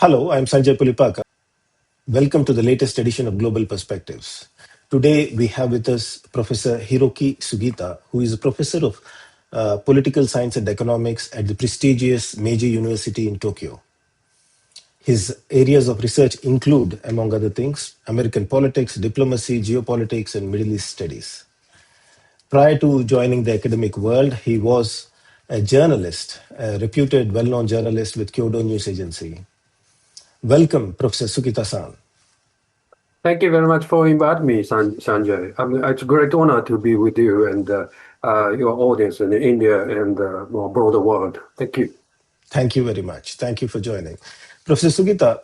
Hello, I'm Sanjay Pulipaka. Welcome to the latest edition of Global Perspectives. Today we have with us Professor Hiroki Sugita, who is a professor of political science and economics at the prestigious Meiji University in Tokyo. His areas of research include, among other things, American politics, diplomacy, geopolitics, and Middle East studies. Prior to joining the academic world, he was a journalist, a reputed, well-known journalist with Kyodo News Agency. Welcome, Professor Sugita-san. Thank you very much for inviting me, Sanjay. It's a great honor to be with you and your audience in India and more broader world. Thank you. Thank you very much. Thank you for joining. Professor Sugita,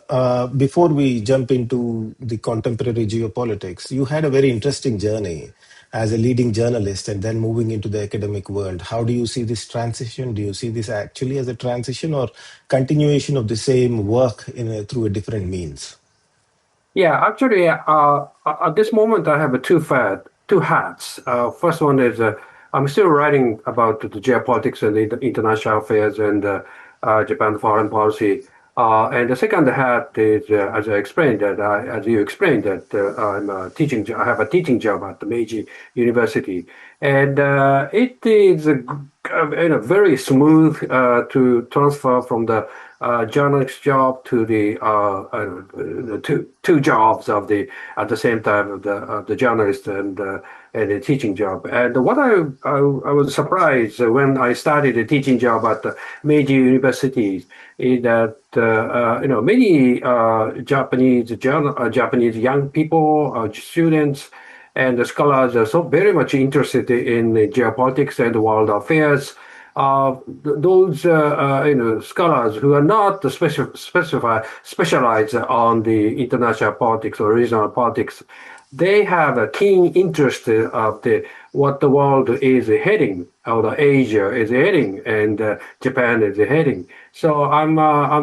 before we jump into the contemporary geopolitics, you had a very interesting journey as a leading journalist and then moving into the academic world. How do you see this transition? Do you see this actually as a transition or continuation of the same work through a different means? Yeah, actually, at this moment, I have two hats. First one is I'm still writing about the geopolitics and the international affairs and Japan foreign policy. And the second hat is, as I explained, as you explained, that I'm teaching. I have a teaching job at the Meiji University, and it is very smooth to transfer from the journalist job to the two jobs of the at the same time of the journalist and the teaching job. And what I was surprised when I started a teaching job at the Meiji University is that many Japanese young people, students, and the scholars are so very much interested in geopolitics and world affairs. Those scholars who are not specialized on the international politics or regional politics, they have a keen interest of what the world is heading, or the Asia is heading, and Japan is heading. So I'm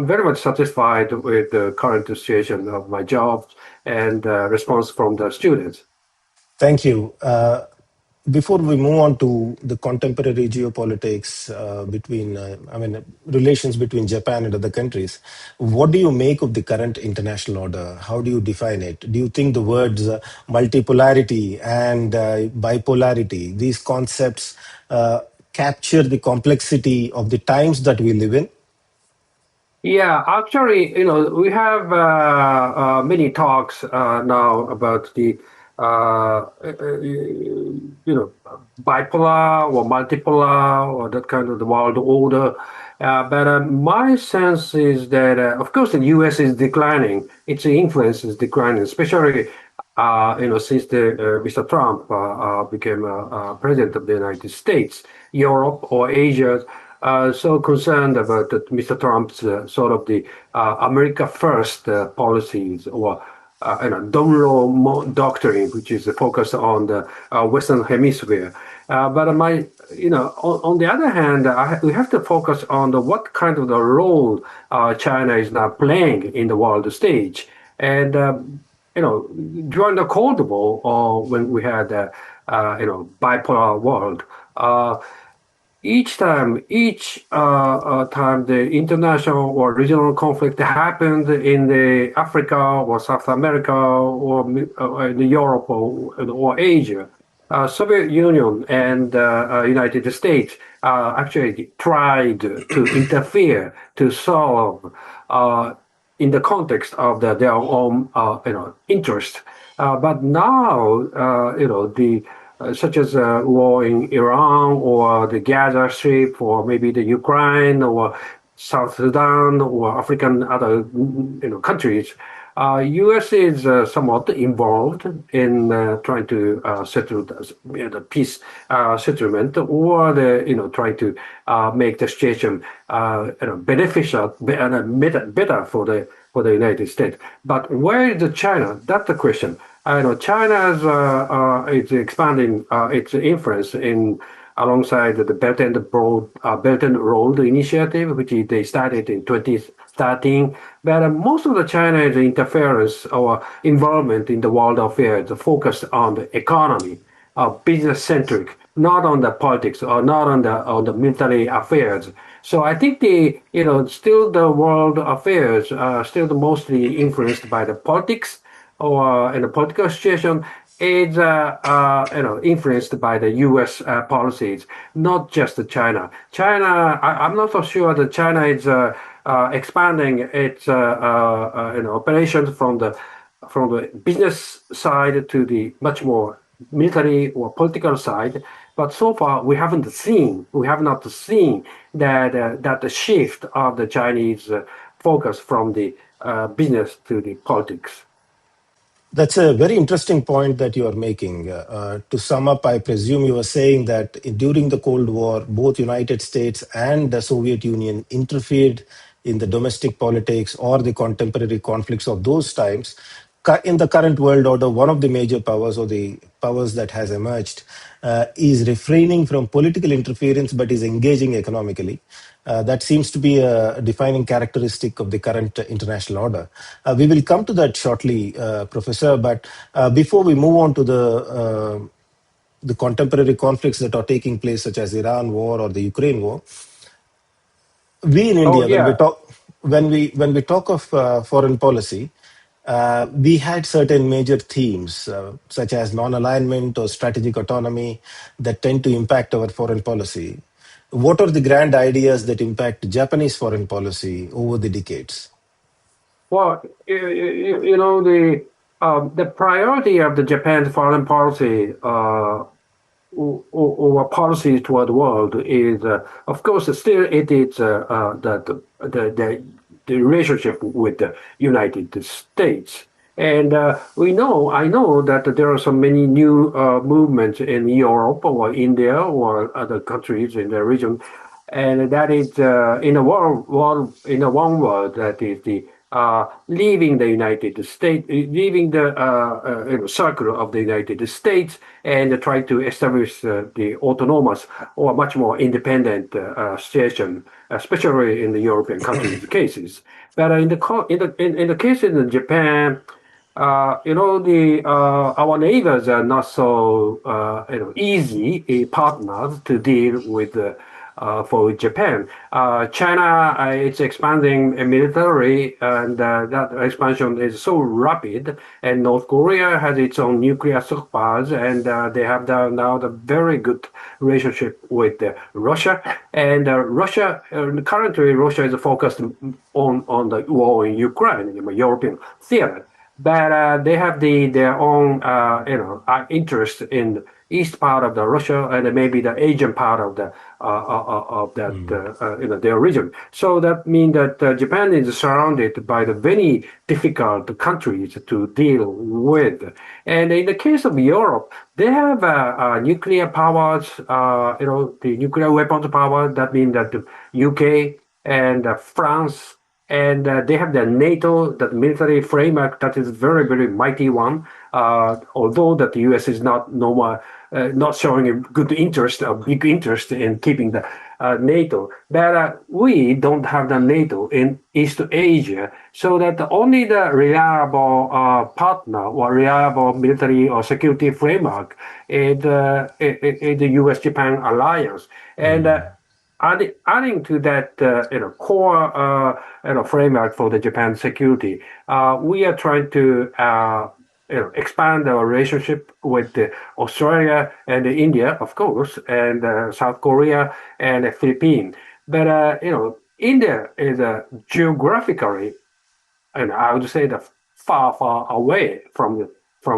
very much satisfied with the current situation of my job and response from the students. Thank you. Before we move on to the contemporary geopolitics relations between Japan and other countries, what do you make of the current international order? How do you define it? Do you think the words multipolarity and bipolarity, these concepts capture the complexity of the times that we live in? Yeah, actually, we have many talks now about the bipolar or multipolar or that kind of the world order. But my sense is that, of course, the U.S. is declining. Its influence is declining, especially, since Mr. Trump became president of the United States. Europe or Asia so concerned about Mr. Trump's sort of the America First policies or Monroe Doctrine, which is focused on the Western Hemisphere. But on the other hand, we have to focus on what kind of the role China is now playing in the world stage. And during the Cold War, when we had bipolar world. Each time the international or regional conflict happened in the Africa or South America or in Europe or Asia, Soviet Union and United States actually tried to interfere to solve in the context of their own interest. But now such as war in Iran or the Gaza Strip or maybe the Ukraine or South Sudan or African other countries, U.S. is somewhat involved in trying to settle the peace settlement or trying to make the situation beneficial and better for the United States. But where is China? That's the question. I know China is expanding its influence alongside the Belt and Road Initiative, which they started in 2013. But most of the China's interference or involvement in the world affairs focused on the economy, business-centric, not on the politics or not on the military affairs. So I think still the world affairs are still mostly influenced by the politics or in the political situation is influenced by the U.S. Policies, not just China. I'm not so sure that China is expanding its operations from the business side to the much more military or political side. But so far, we have not seen that the shift of the Chinese focus from the business to the politics. That's a very interesting point that you are making. To sum up, I presume you were saying that during the Cold War, both United States and the Soviet Union interfered in the domestic politics or the contemporary conflicts of those times. In the current world order, one of the major powers or the powers that has emerged is refraining from political interference but is engaging economically. That seems to be a defining characteristic of the current international order. We will come to that shortly, Professor, but before we move on to the contemporary conflicts that are taking place, such as Iran war or the Ukraine war, we in Oh India, yeah. when we talk of foreign policy, we had certain major themes such as non-alignment or strategic autonomy that tend to impact our foreign policy. What are the grand ideas that impact Japanese foreign policy over the decades? Well, the priority of the Japan's foreign policy or policy toward the world is, of course, still it is the relationship with the United States. And I know that there are so many new movements in Europe or India or other countries in the region, and that is in a one word, that is the leaving the United States, leaving the circle of the United States, and try to establish the autonomous or much more independent situation, especially in the European countries' cases. But in the case in Japan, our neighbors are not so easy partners to deal with for Japan. China it's expanding military, and that expansion is so rapid. And North Korea has its own nuclear stockpiles, and they have now the very good relationship with Russia. And currently Russia is focused on the war in Ukraine, in the European theater. But they have their own interest in the east part of the Russia and maybe the Asian part of the of that their region. So that means that Japan is surrounded by the very difficult countries to deal with. And in the case of Europe, they have nuclear powers, the nuclear weapons power. That means that the UK and France, and they have the NATO, that military framework that is very, very mighty one. Although that the U.S. is not showing a good interest, a big interest in keeping the NATO, but we don't have the NATO in East Asia, so that only the reliable partner or reliable military or security framework is the U.S.-Japan alliance, and. Adding to that, core, framework for the Japan security, we are trying to, expand our relationship with Australia and India, of course, and South Korea and the Philippines. But India is geographically, and I would say that far, far away from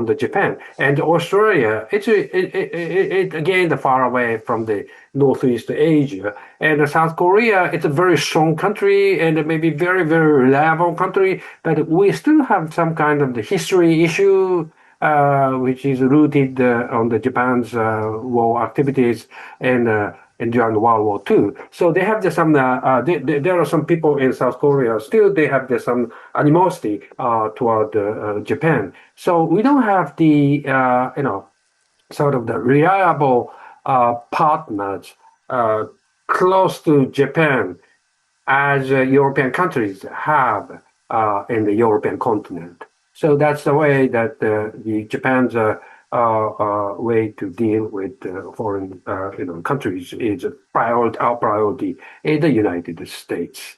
the Japan, and Australia. It again the far away from the Northeast Asia, and South Korea. It's a very strong country and maybe very, very reliable country, but we still have some kind of the history issue. Which is rooted on the Japan's war activities and during World War II. So they have there are some people in South Korea still they have some animosity toward Japan. So we don't have the sort of the reliable partners close to Japan as European countries have in the European continent. So that's the way that the Japan's way to deal with foreign countries is our priority in the United States.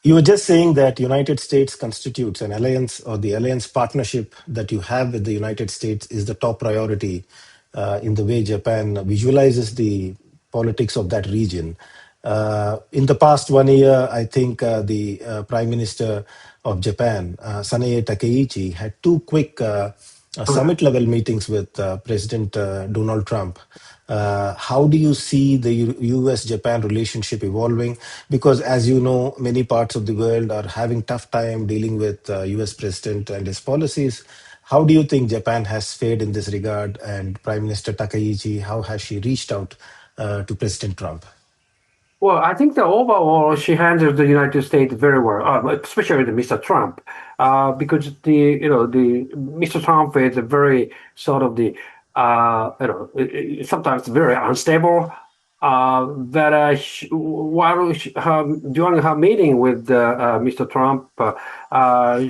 You were just saying that United States constitutes an alliance, or the alliance partnership that you have with the United States is the top priority in the way Japan visualizes the politics of that region. In the past 1 year, I think the Prime Minister of Japan, Sanaetakaichi, had two quick summit level meetings with President Donald Trump. How do you see the US Japan relationship evolving? Because, as you know, many parts of the world are having tough time dealing with US President and his policies. How do you think Japan has fared in this regard? And Prime Minister Takaichi, how has she reached out to President Trump? Well, I think that overall she handles the United States very well, especially the Mr. Trump, because the Mr. Trump is a very sort of the sometimes very unstable. That during her meeting with Mr. Trump,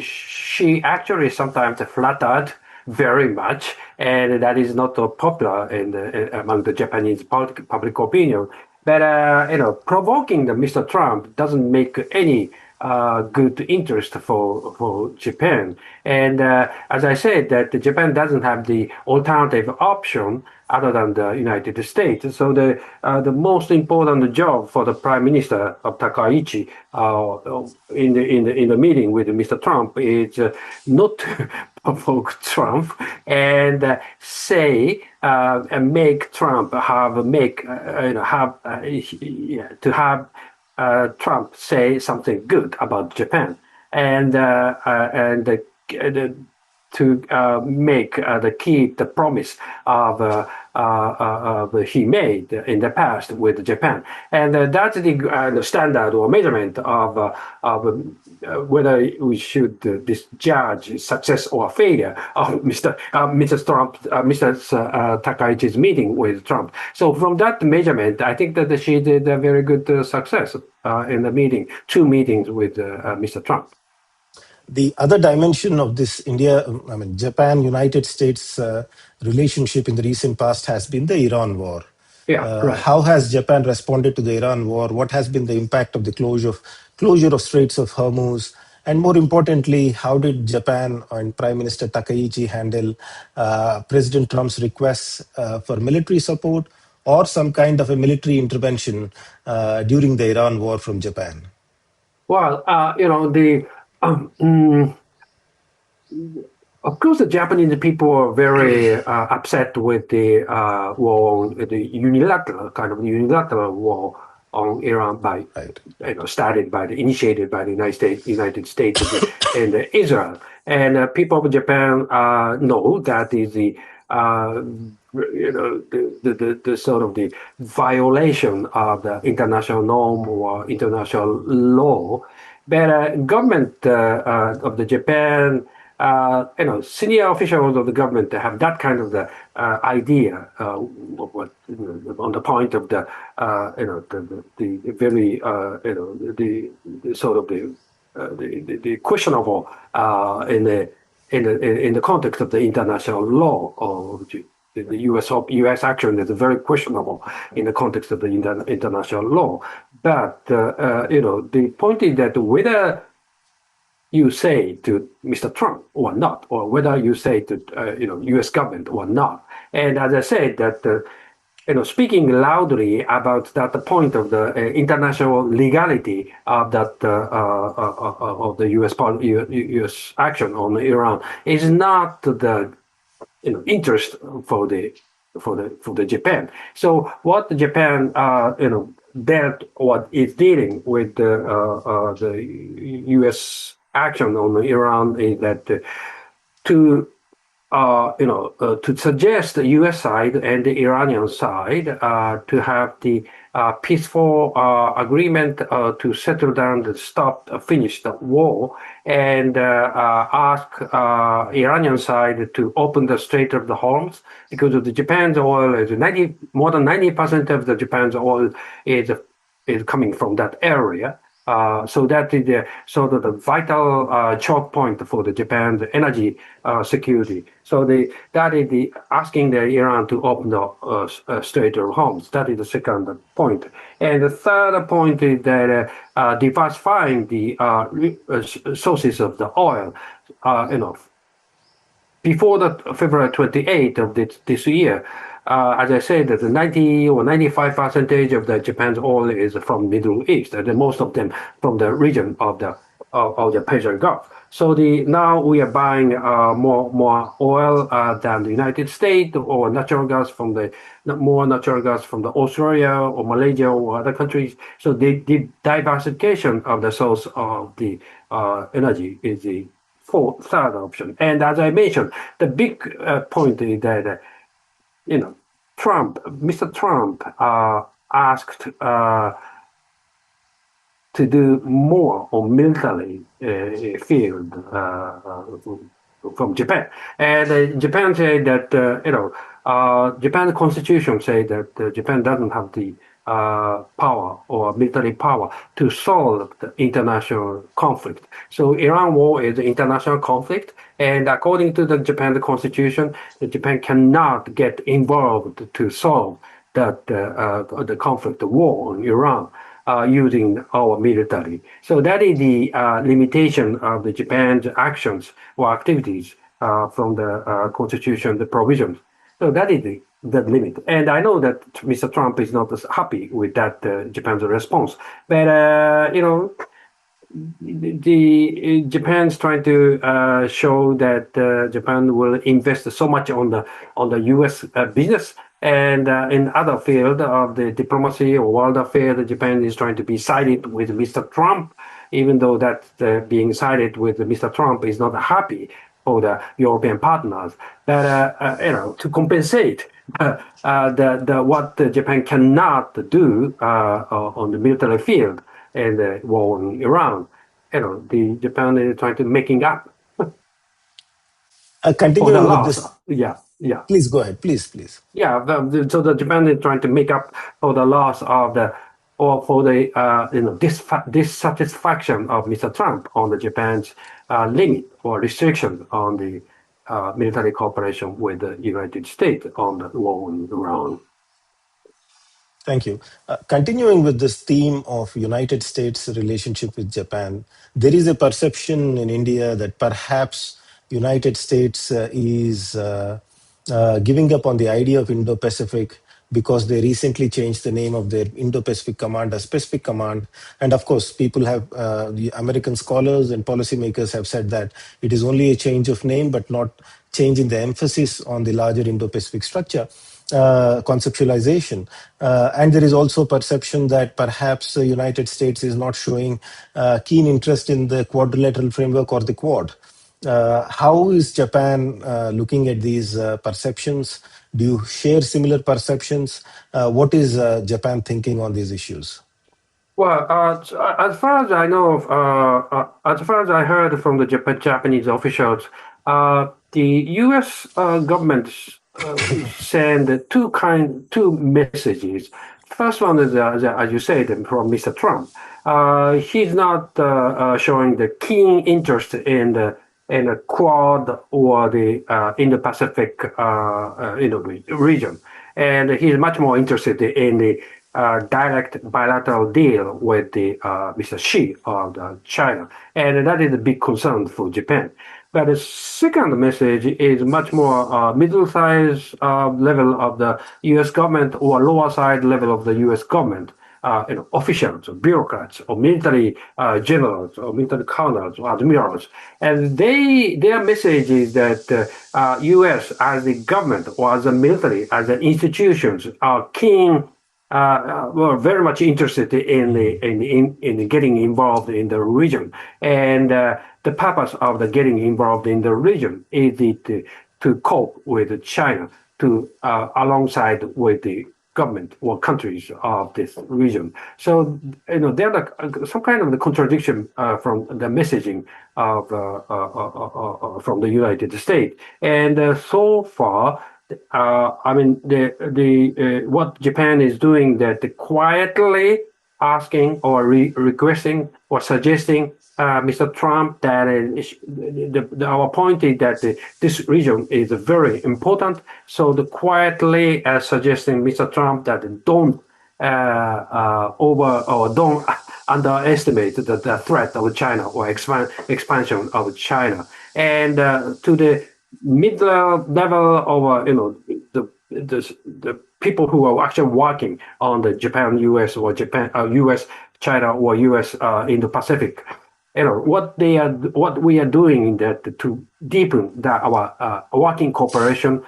she actually sometimes flattered very much, and that is not popular among the Japanese public opinion. But provoking the Mr. Trump doesn't make any good interest for Japan. And as I said, that Japan doesn't have the alternative option other than the United States. So the most important job for the Prime Minister of Takaichi in the meeting with Mr. Trump is not to provoke Trump and say and make Trump Trump say something good about Japan, and to make keep the promise of he made in the past with Japan, and that's the standard or measurement of whether we should judge success or failure of Mr. Takaichi's meeting with Trump. So from that measurement, I think that she did a very good success in the meeting, two meetings with Mr. Trump. The other dimension of this Japan United States relationship in the recent past has been the Iran war. Yeah, right. How has Japan responded to the Iran war? What has been the impact of the closure of Straits of Hormuz? And more importantly, how did Japan and Prime Minister Takaichi handle President Trump's requests for military support or some kind of a military intervention during the Iran war from Japan? Well, of course, the Japanese people are very upset with the war, the unilateral war on Iran initiated by the United States and Israel. And people of Japan know that is the sort of the violation of the international norm or international law. But government of the Japan, senior officials of the government have that kind of the idea on the point of the very the sort of the questionable in the context of the international law of the U.S. action is very questionable in the context of the international law. But the point is that whether you say to Mr. Trump or not, or whether you say to U.S. government or not, and as I said that speaking loudly about that point of the international legality of that of the U.S. action on Iran is not the interest for the Japan. So what Japan dealt what is dealing with the U.S. action on Iran is that to suggest the U.S. side and the Iranian side to have the peaceful agreement to settle down, finish the war, and ask Iranian side to open the Strait of the Hormuz, because of the Japan's oil is more than 90% of the Japan's oil is coming from that area. So that is the sort of the vital choke point for the Japan's energy security. So that is the asking the Iran to open the Strait of Hormuz. That is the second point. And the third point is that diversifying the sources of the oil. Before the February 28th of this year, as I said, that the 90 or 95% of the Japan's oil is from Middle East, and most of them from the region of the Persian Gulf. So now we are buying more oil than the United States, or natural gas from more natural gas from the Australia or Malaysia or other countries. So the diversification of the source of the energy is the third option. And as I mentioned, the big point is that Mr. Trump asked to do more on military field from Japan, and Japan said that Japan Constitution said that Japan doesn't have the power or military power to solve the international conflict. So Iran war is an international conflict, and according to the Japan Constitution, Japan cannot get involved to solve the conflict, the war on Iran. Using our military. So that is the limitation of the Japan's actions or activities from the constitution, the provisions. So that is the limit. And I know that Mr. Trump is not happy with that Japan's response. But, Japan's trying to show that Japan will invest so much on the U.S. Business, and in other field of the diplomacy or world affairs, Japan is trying to be sided with Mr. Trump, even though that being sided with Mr. Trump is not happy for the European partners. But to compensate what Japan cannot do on the military field and the war in Iran, the Japan is trying to making up for the Continuing with loss. this, Yeah. please go ahead, please. Yeah, so the Japan is trying to make up for the loss of for the dissatisfaction of Mr. Trump on the Japan's limit or restriction on the military cooperation with the United States on the war in Iran. Thank you. Continuing with this theme of United States relationship with Japan, there is a perception in India that perhaps United States is giving up on the idea of Indo-Pacific because they recently changed the name of their Indo-Pacific Command as Pacific Command. And of course, people have, the American scholars and policymakers have said that it is only a change of name, but not changing the emphasis on the larger Indo-Pacific structure. Conceptualization. And there is also perception that perhaps the United States is not showing keen interest in the quadrilateral framework or the Quad. How is Japan looking at these perceptions? Do you share similar perceptions? What is Japan thinking on these issues? Well, as far as I know, as far as I heard from the Japanese officials, the U.S. government send two messages. First one is, as you said, from Mr. Trump. He's not showing the keen interest in the Quad or the Indo-Pacific region, and he's much more interested in the direct bilateral deal with the Mr. Xi of China, and that is a big concern for Japan. But the second message is much more middle-sized level of the U.S. government or lower-side level of the U.S. government. Officials, or bureaucrats, or military generals, or military colonels, or admirals, and their message is that U.S. as the government or as the military, as the institutions are keen. Were very much interested in getting involved in the region, and the purpose of the getting involved in the region is to cope with China, to alongside with the government or countries of this region. So there are some kind of the contradiction from the messaging of from the United States, and so far. I mean, what Japan is doing that quietly asking or requesting or suggesting Mr. Trump that our point is that this region is very important. So quietly suggesting Mr. Trump that don't over or don't underestimate the threat of China or expansion of China, and to the mid level of the people who are actually working on the Japan US or Japan US China or US Indo-Pacific. What we are doing that to deepen our working cooperation,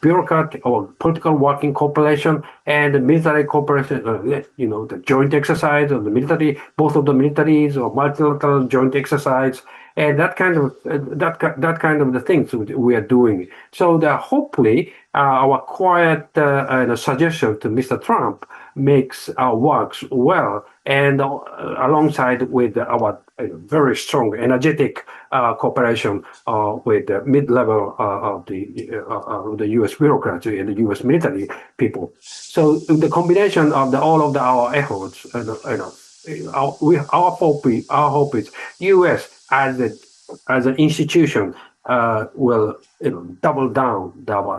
bureaucratic or political working cooperation, and the military cooperation. The joint exercise of the military, both of the militaries or multilateral joint exercise, and that kind of the things we are doing. So that hopefully our quiet suggestion to Mr. Trump makes works well, and alongside with our very strong, energetic cooperation with the mid-level of the U.S. bureaucracy and the U.S. military people. So the combination of all of our efforts, our hope is U.S. as an institution will double down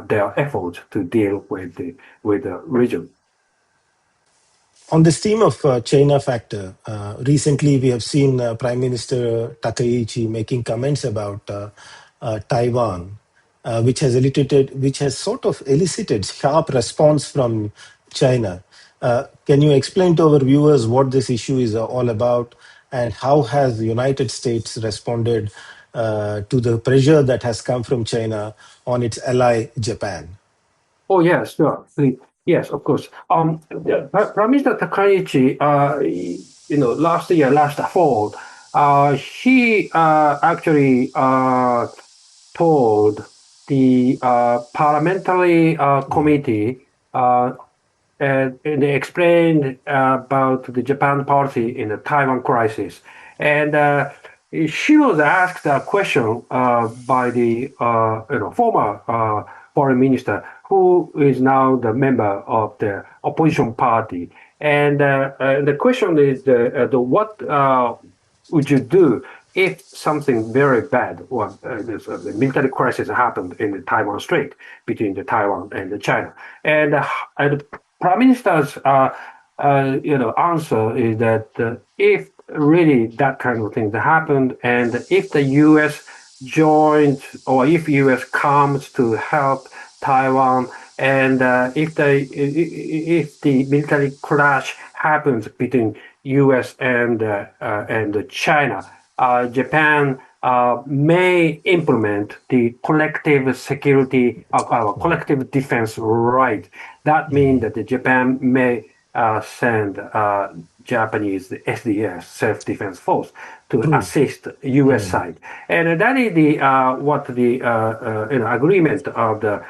their efforts to deal with the region. On this theme of China factor, recently we have seen Prime Minister Takaichi making comments about Taiwan, which has sort of elicited sharp response from China. Can you explain to our viewers what this issue is all about, and how has the United States responded to the pressure that has come from China on its ally Japan? Oh yes, sure. Yes, of course. Prime Minister Takaichi, last fall, he actually told the parliamentary committee, and they explained about the Japan policy in the Taiwan crisis. And she was asked a question by the former foreign minister, who is now the member of the opposition party. And the question is, what would you do if something very bad, or the military crisis happened in the Taiwan Strait between the Taiwan and the China? And the Prime Minister's answer is that if really that kind of thing happened, and if the U.S. joined, or if U.S. comes to help Taiwan, and if the military clash happens between U.S. and China, Japan may implement the collective security of our collective defense right. That means that Japan may send Japanese SDF, self-defense force, to assist U.S. side, and that is the what the agreement of the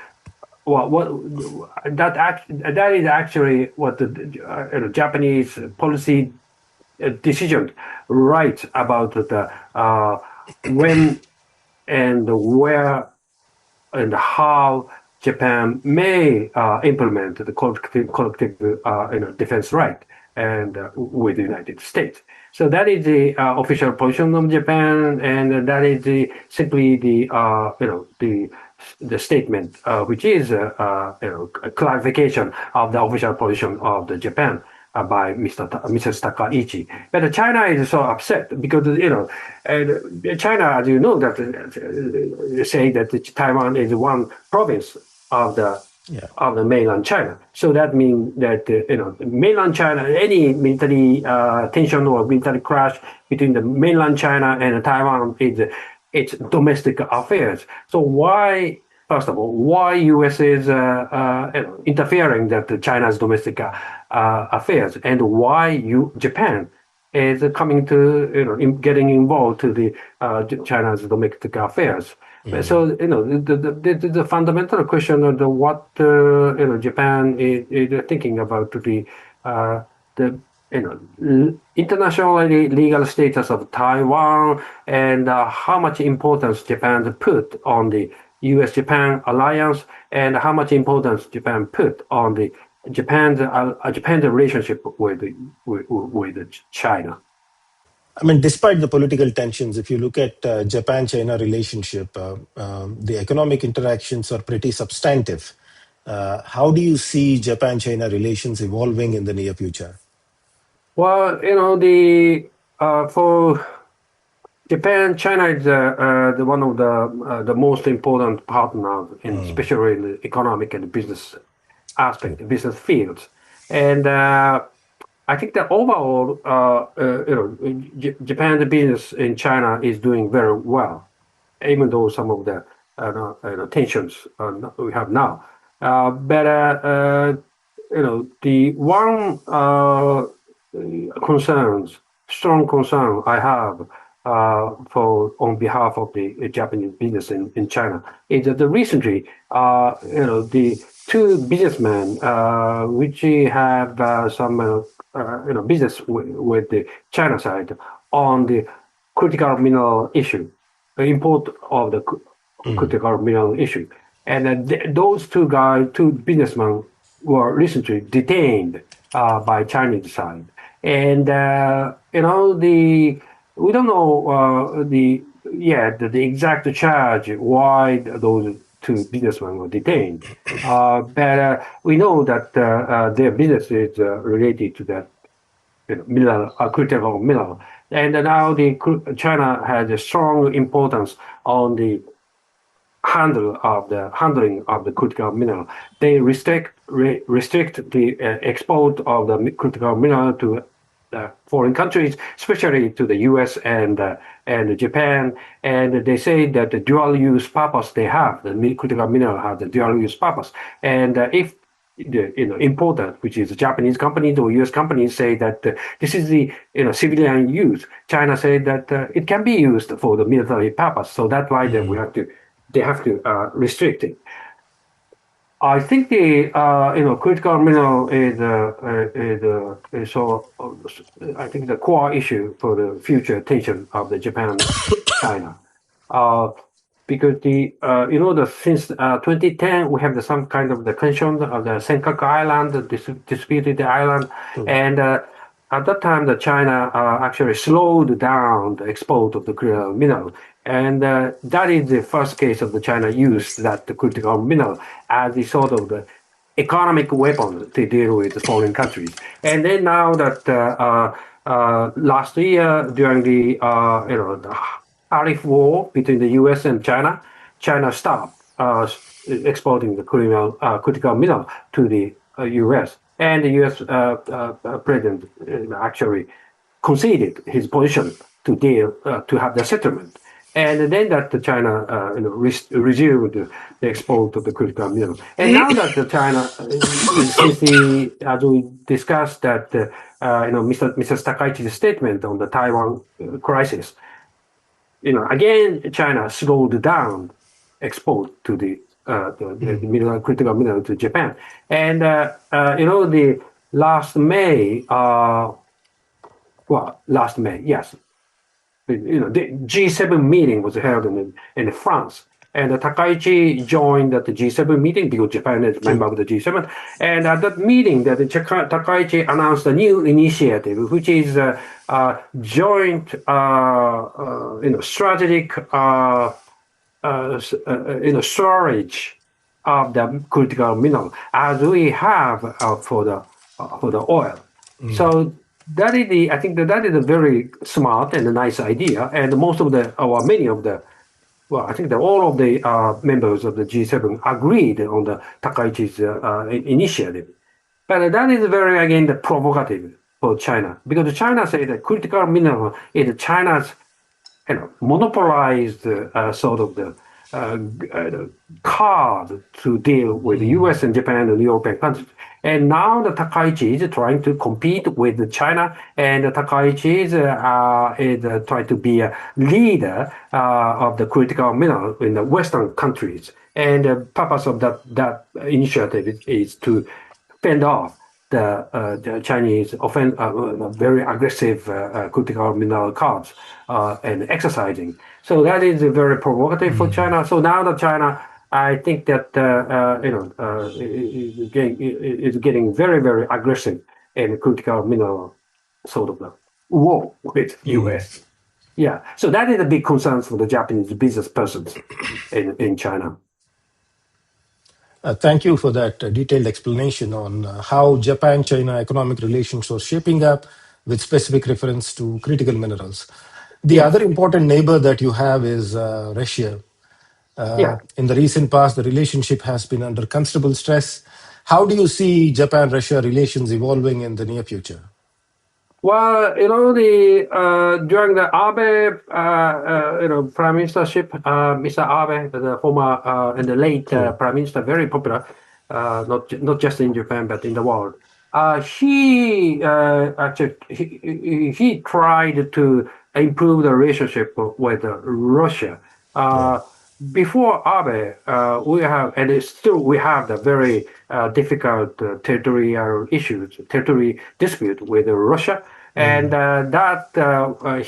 that is actually what the Japanese policy decision writes about the when and where and how Japan may implement the collective defense right and with the United States. So that is the official position of Japan, and that is simply the statement, which is a clarification of the official position of the Japan by Mrs. Takaichi. But China is so upset because China, as you know, that say that Taiwan is one province of the mainland China. So that means that mainland China, any military tension or military clash between the mainland China and Taiwan is it's domestic affairs. So why? First of all, why U.S. is interfering that China's domestic affairs, and why Japan is coming to getting involved to the China's domestic affairs? So the fundamental question of what Japan is thinking about the international legal status of Taiwan, and how much importance Japan put on the U.S.-Japan alliance, and how much importance Japan put on the Japan's relationship with China. I mean, despite the political tensions, if you look at Japan-China relationship, the economic interactions are pretty substantive. How do you see Japan-China relations evolving in the near future? Well, the for Japan, China is the one of the most important partners in especially the economic and business aspect, business fields, and I think that overall, Japan's business in China is doing very well, even though some of the tensions we have now. But the one strong concern I have for on behalf of the Japanese business in China is that recently, the two businessmen which have some business with the China side on the critical mineral issue, the import of the critical mineral issue. And those two businessmen were recently detained by Chinese side. And we don't know the exact charge why those two businessmen were detained. But we know that their business is related to that mineral, critical mineral. And now China has a strong importance on the handling of the critical mineral. They restrict the export of the critical mineral to foreign countries, especially to the U.S. and Japan. And they say that the dual use purpose they have, the critical mineral have the dual use purpose. And if the importer, which is Japanese companies or U.S. companies, say that this is the civilian use, China said that it can be used for the military purpose. So that's why they have to restrict it. I think the critical mineral is so I think the core issue for the future tension of the Japan-China. Because since 2010 we have some kind of the tension of the Senkaku Island, the disputed island, and at that time the China actually slowed down the export of the critical mineral, and that is the first case of the China used that the critical mineral as the sort of the economic weapon to deal with the foreign countries. And then now that last year during the the tariff war between the U.S. and China, China stopped exporting the critical mineral to the U.S. And the U.S. President actually conceded his position to have the settlement. And then that China resumed the export of the critical mineral. And now that China, since as we discussed that, Mr. Takaichi's statement on the Taiwan crisis, again, China slowed down export to the critical mineral to Japan. And, the last May, yes, the G7 meeting was held in France. And Takaichi joined the G7 meeting because Japan is a member of the G7. And at that meeting, Takaichi announced a new initiative, which is joint, strategic, storage of the critical mineral, as we have for the oil. So that is I think that is a very smart and a nice idea. And most of many of the, I think that all of the members of the G7 agreed on the Takaichi's initiative. But that is very, again, provocative for China, because China says that critical mineral is China's monopolized sort of the card to deal with the U.S. and Japan and European countries. And now the Takaichi is trying to compete with China, and Takaichi is trying to be a leader of the critical mineral in the Western countries. And the purpose of that initiative is to fend off the Chinese very aggressive critical mineral cards and exercising. So that is very provocative for China. So now that China I think that is getting very, very aggressive and critical mineral sort of war with U.S. Yeah, so that is a big concern for the Japanese business persons in China. Thank you for that detailed explanation on how Japan-China economic relations are shaping up with specific reference to critical minerals. The Yeah, other important neighbor that you have is Russia. yeah. In the recent past, the relationship has been under considerable stress. How do you see Japan-Russia relations evolving in the near future? Well, the during the Abe, prime ministership, Mr. Abe, the former and the late prime minister, very popular, not just in Japan but in the world. He actually he tried to improve the relationship with Russia. Yeah. Uh, Before Abe, we have, and still we have the very difficult territorial issues, territory dispute with Russia, and that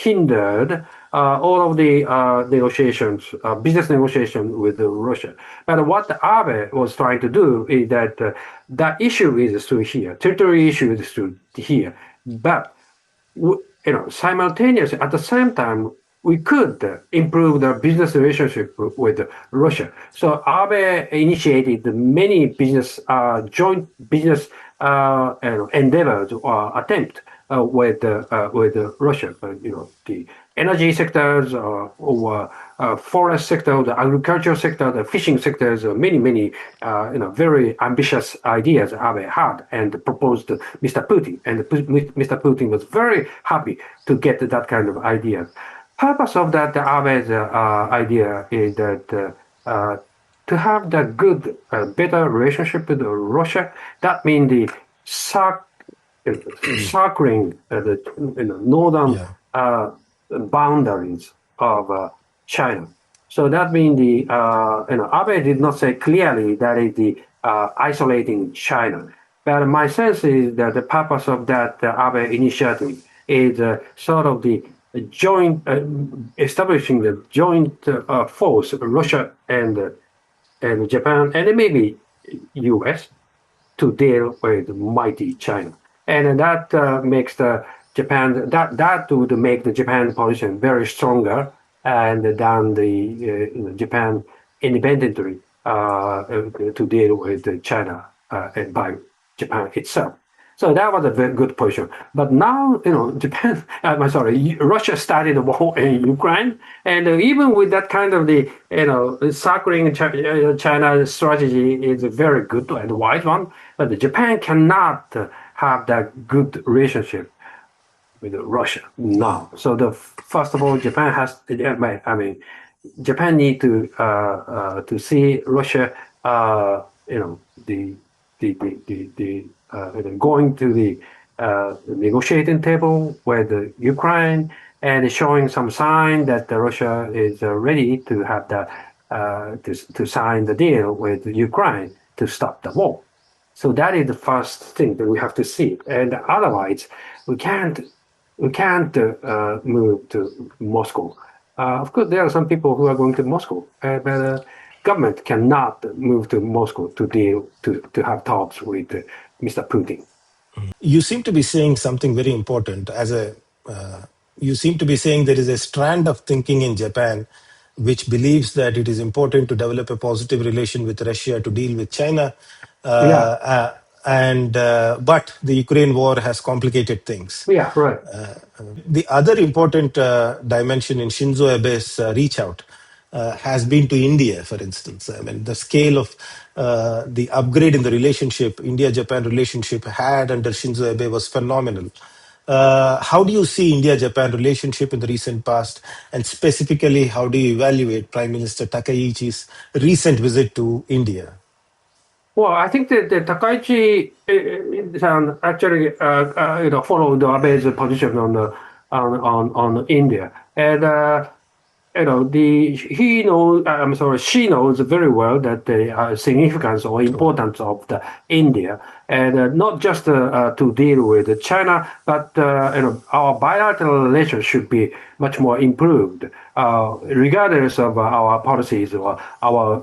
hindered all of the negotiations, business negotiations with Russia. But what Abe was trying to do is that that issue is still here, territory issue is still here, but simultaneously at the same time, we could improve the business relationship with Russia. So Abe initiated many business joint business endeavors or attempt with Russia. The energy sectors or forest sector, the agricultural sector, the fishing sectors, many very ambitious ideas Abe had and proposed to Mr. Putin, and Mr. Putin was very happy to get that kind of idea. Purpose of that Abe's idea is that to have the good, better relationship with Russia. That means the circling the northern Yeah. boundaries of China. So that means the Abe did not say clearly that is the isolating China, but my sense is that the purpose of that Abe initiative is sort of the joint establishing the joint force, Russia and Japan and maybe U.S. to deal with mighty China, and that makes the Japan that would make the Japan position very stronger and than the Japan independently to deal with China and by Japan itself. So that was a very good position. But now, Japan, I'm sorry, Russia started a war in Ukraine, and even with that kind of the, circling China strategy is a very good and wise one, but Japan cannot have that good relationship with Russia now. So first of all, Japan has, I mean, Japan need to see Russia, going to the negotiating table with Ukraine and showing some sign that Russia is ready to have the to sign the deal with Ukraine to stop the war. So that is the first thing that we have to see, and otherwise we can't move to Moscow. Of course, there are some people who are going to Moscow, but government cannot move to Moscow to deal to have talks with Mr. Putin. You seem to be saying something very important. You seem to be saying there is a strand of thinking in Japan which believes that it is important to develop a positive relation with Russia to deal with China, Yeah, but the Ukraine war has complicated things. yeah, right. The other important dimension in Shinzo Abe's reach out has been to India, for instance. I mean, the scale of the upgrade in the relationship, India-Japan relationship had under Shinzo Abe was phenomenal. How do you see India-Japan relationship in the recent past? And specifically, how do you evaluate Prime Minister Takaichi's recent visit to India? Well, I think that the Takaichi actually followed Abe's position on India, and I'm sorry, she knows very well that the significance or True. importance of the India, and not just to deal with China, but our bilateral relations should be much more improved, regardless of our policies or our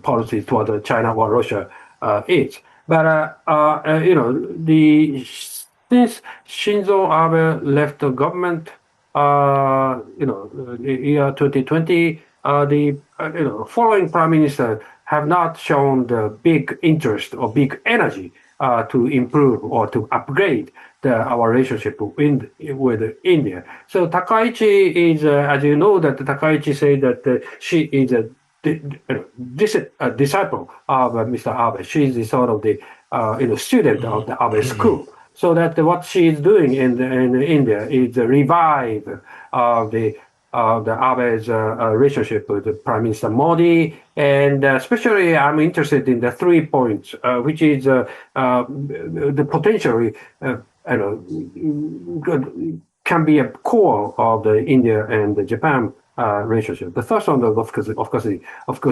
policies toward China or Russia is. But the since Shinzo Abe left the government, year 2020, the following prime minister have not shown the big interest or big energy to improve or to upgrade our relationship with India. So Takaichi is, as you know, that Takaichi said that she is a disciple of Mr. Abe. She is the sort of the student of the Abe school. So that what she is doing in India is revive the Abe's relationship with the Prime Minister Modi, and especially I'm interested in the 3 points, which is the potentially can be a core of the India and the Japan relationship. The first one, of course,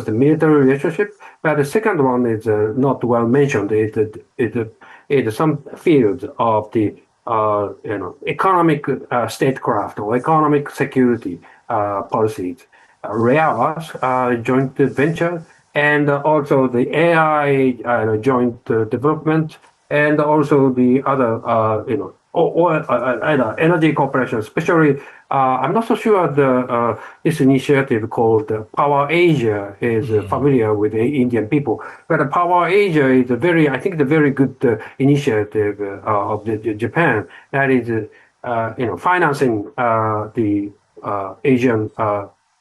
the military relationship, but the second one is not well mentioned. It's some fields of the economic statecraft or economic security policies, rare earth joint venture, and also the AI joint development, and also the other energy cooperation. Especially, I'm not so sure this initiative called Power Asia is familiar with the Indian people, but Power Asia is I think, a very good initiative of Japan that is, financing the Asian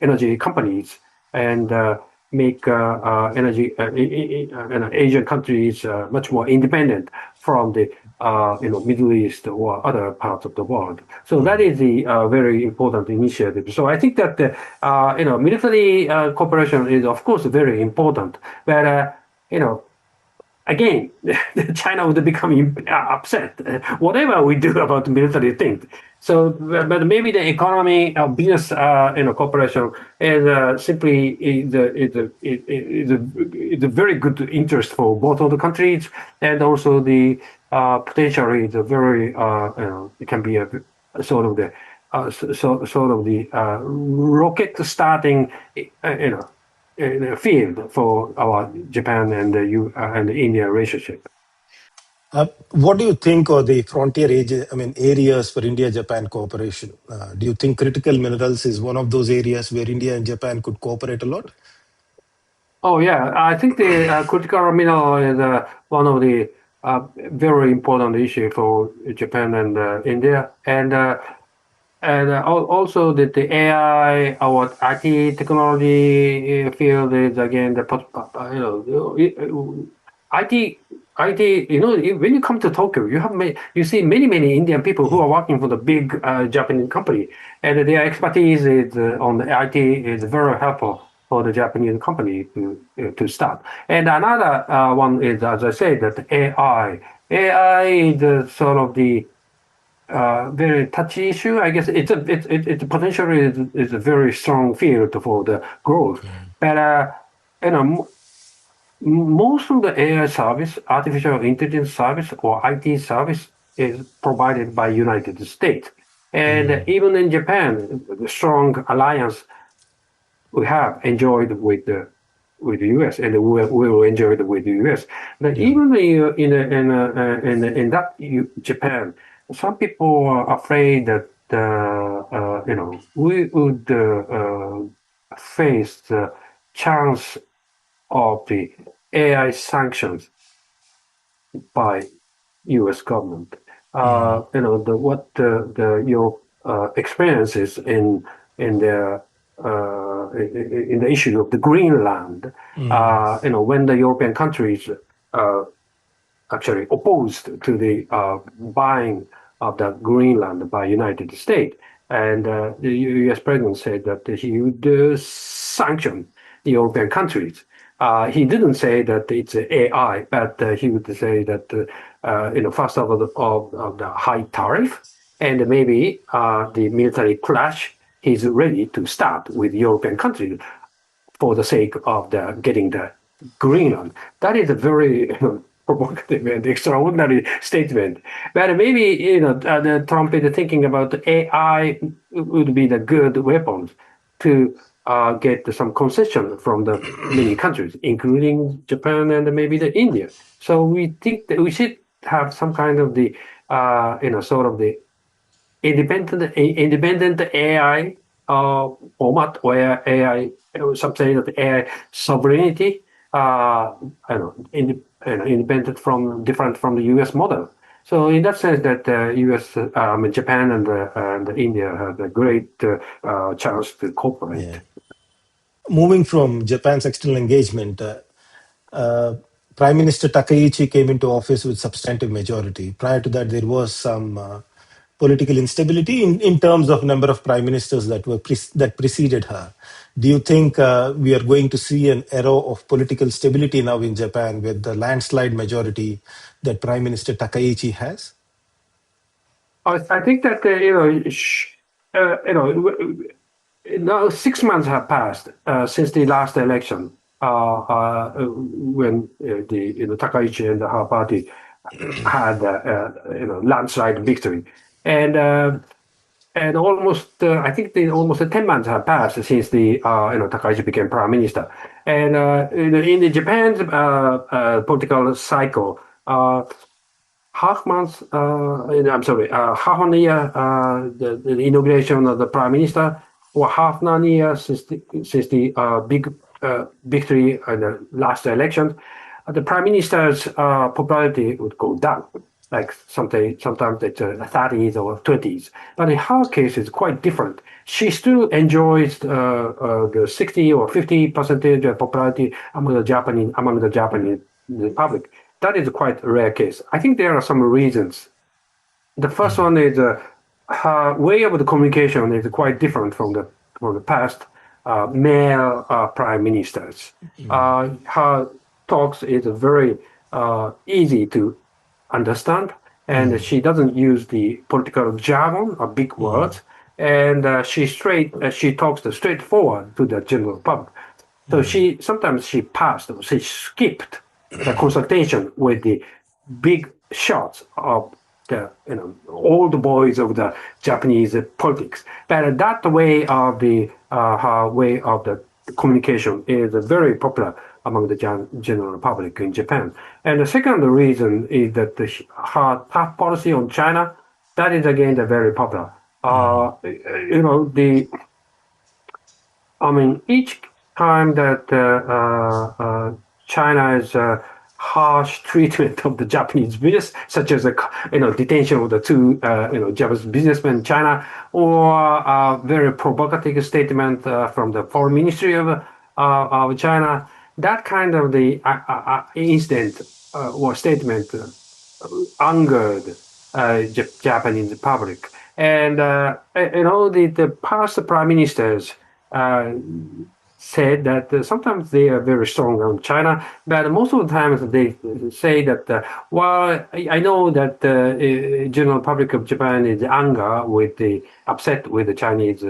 energy companies, and make Asian countries much more independent from the Middle East or other parts of the world. So that is the very important initiative. So I think that military cooperation is, of course, very important, but again, China would become upset whatever we do about military things. So, but maybe the economy, business, cooperation is simply is a very good interest for both of the countries, and also the potentially the very it can be a sort of the rocket starting, in a field for our Japan and the India relationship. What do you think are the frontier areas for India-Japan cooperation? Do you think critical minerals is one of those areas where India and Japan could cooperate a lot? Oh yeah, I think the critical mineral is one of the very important issue for Japan and India, and also the AI or IT technology field is again IT. IT, when you come to Tokyo, you see many Indian people who are working for the big Japanese company, and their expertise is on the IT is very helpful for the Japanese company to start. And another one is, as I said, that AI. AI is sort of the very touchy issue. I guess it's potentially is a very strong field for the growth. But you know, most of the AI service, artificial intelligence service or IT service, is provided by United States. And even in Japan, the strong alliance we have enjoyed with the U.S. and we will enjoy it with the U.S. But Yeah. even in that Japan, some people are afraid that we would face the chance of the AI sanctions by U.S. government. Your experiences in the issue of the Greenland. When the European countries actually opposed to the buying of the Greenland by United States, and the U.S. president said that he would sanction the European countries. He didn't say that it's AI, but he would say that first of the high tariff, and maybe the military clash. he's ready to start with European countries for the sake of getting the Greenland. That is a very provocative and extraordinary statement. But maybe the Trump is thinking about AI would be the good weapons to get some concession from the many countries, including Japan and maybe the India. So we think that we should have some kind of the sort of the independent AI format where AI, some say that AI sovereignty, independent from different from the U.S. model. So in that sense, that U.S., Japan and India have a great chance to cooperate. Yeah. Moving from Japan's external engagement, Prime Minister Takaichi came into office with substantive majority. Prior to that, there was some political instability in terms of number of prime ministers that preceded her. Do you think we are going to see an era of political stability now in Japan with the landslide majority that Prime Minister Takaichi has? I think that now 6 months have passed since the last election, when Takaichi and her party had landslide victory, and almost I think almost 10 months have passed since the Takaichi became prime minister, and in the Japan's political cycle. Half months, I'm sorry, half a year, the inauguration of the prime minister, or half a year since the big victory in the last election, the prime minister's popularity would go down, like sometimes it's 30s or 20s. But in her case, it's quite different. She still enjoys the 60 or 50% popularity among the Japanese public. That is quite a rare case. I think there are some reasons. The first one is her way of the communication is quite different from the past male prime ministers. Her talks is very easy to understand, and she doesn't use the political jargon or big words, and she talks straightforward to the general public. So she skipped the consultation with the big shots of the old boys of the Japanese politics. But that way of the her way of the communication is very popular among the general public in Japan. And the second reason is that her tough policy on China, that is again very popular. Each time that China's harsh treatment of the Japanese business, such as detention of the two Japanese businessmen in China, or a very provocative statement from the foreign ministry of China, that kind of the incident or statement angered Japanese public, and the past prime ministers said that sometimes they are very strong on China, but most of the times they say that, well, I know that the general public of Japan is upset with the Chinese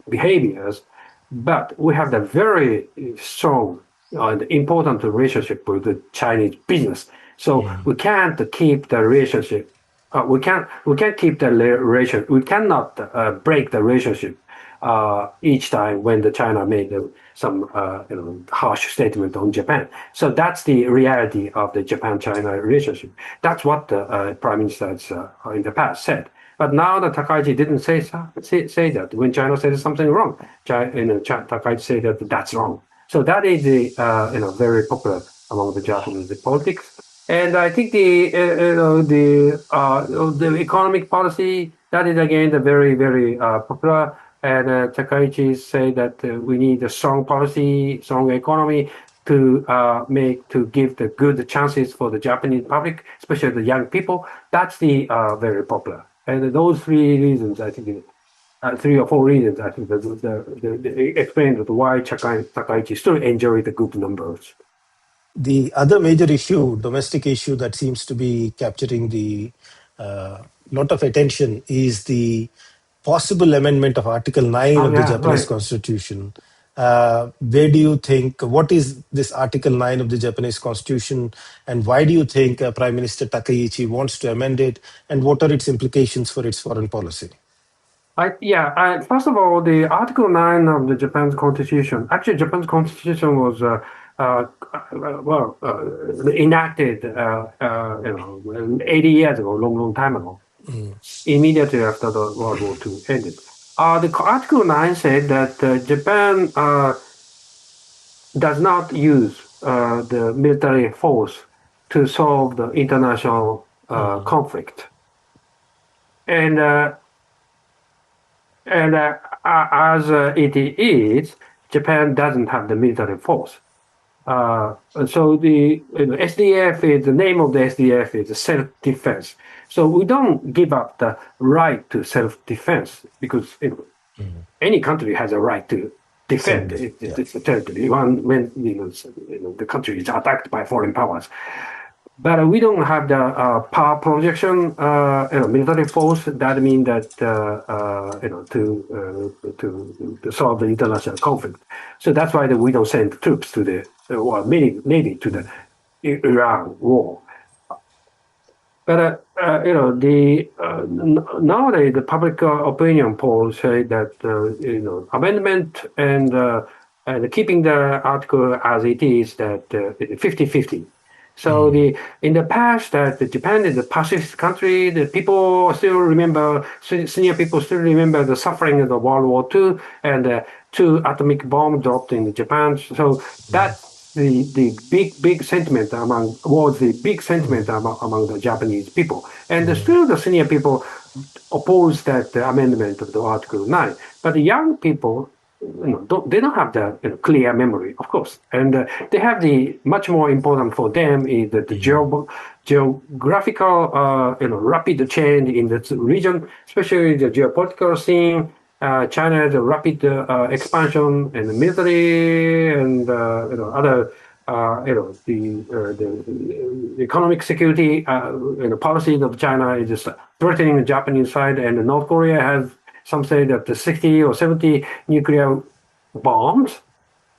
behaviors, but we have the very strong and important relationship with the Chinese business. So we can't keep the relationship. We can't keep the relation. We cannot break the relationship each time when the China made some harsh statement on Japan. So that's the reality of the Japan-China relationship. That's what the prime ministers in the past said. But now the Takaichi didn't say that. When China said something wrong, Takaichi said that that's wrong. So that is very popular among the Japanese politics. And I think the economic policy, that is again the very, very popular. And Takaichi say that we need a strong policy, strong economy to give the good chances for the Japanese public, especially the young people. That's the very popular. And those three reasons, I think, 3 or 4 reasons, I think, explain why Takaichi still enjoy the good numbers. The other major issue, domestic issue that seems to be capturing the lot of attention is the possible amendment of Article 9 of the Japanese right. Constitution. Where do you think, what is this Article 9 of the Japanese Constitution, and why do you think Prime Minister Takaichi wants to amend it, and what are its implications for its foreign policy? First of all, the Article 9 of the Japan's Constitution, actually, Japan's Constitution was enacted, 80 years ago, long time ago, immediately after the World War II ended. The Article 9 said that Japan does not use the military force to solve the international conflict. And as it is, Japan doesn't have the military force. So the SDF is the name of the SDF is self-defense. So we don't give up the right to self-defense because any country has a right to defend its territory when the country is attacked by foreign powers. But we don't have the power projection, military force. That means that to solve the international conflict. So that's why we don't send troops to the Navy to the Iran war. But nowadays the public opinion polls say that amendment and keeping the article as it is that 50-50. So in the past, that Japan is a pacifist country. The people still remember, senior people still remember the suffering of the World War II and 2 atomic bombs dropped in Japan. So that's the big sentiment among the Japanese people. And still the senior people oppose that amendment of the Article 9. But the young people, they don't have the clear memory, of course, and they have the much more important for them is that the geographical, rapid change in the region, especially the geopolitical scene. China's rapid expansion in the military and other, the economic security policies of China is just threatening the Japanese side, and North Korea has. Some say that the 60 or 70 nuclear bombs,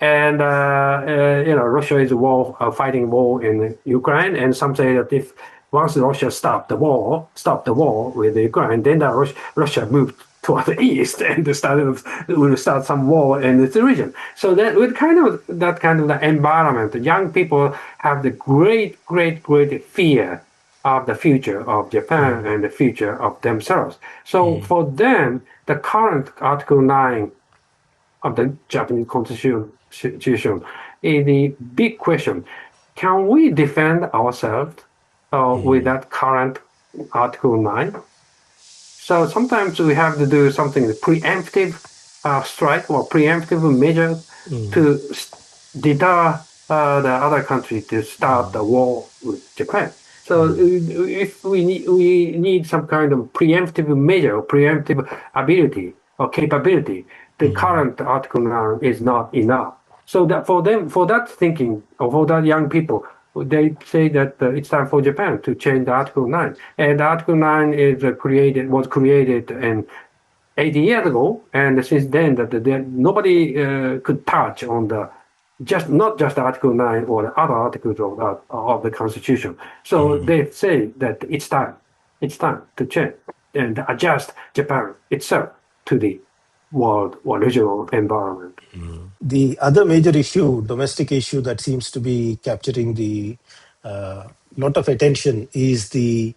and Russia is fighting war in Ukraine. And some say that if once Russia stopped the war with Ukraine, then Russia moved toward the east and will start some war in this region. So that with that kind of the environment, young people have the great fear of the future of Japan and the future of themselves. So for them, the current Article 9 of the Japanese Constitution is the big question. Can we defend ourselves with that current Article 9? So sometimes we have to do something, preemptive strike or preemptive measure to deter the other country to start the war with Japan. So if we need some kind of preemptive measure, or preemptive ability or capability, the current Article 9 is not enough. So that for them, for that thinking, or for that young people, they say that it's time for Japan to change the Article 9. And Article 9 was created in 80 years ago, and since then that nobody could touch on not just Article 9 or the other articles of the Constitution. So they say that it's time to change and adjust Japan itself to the world or regional environment. The other major issue, domestic issue that seems to be capturing the lot of attention is the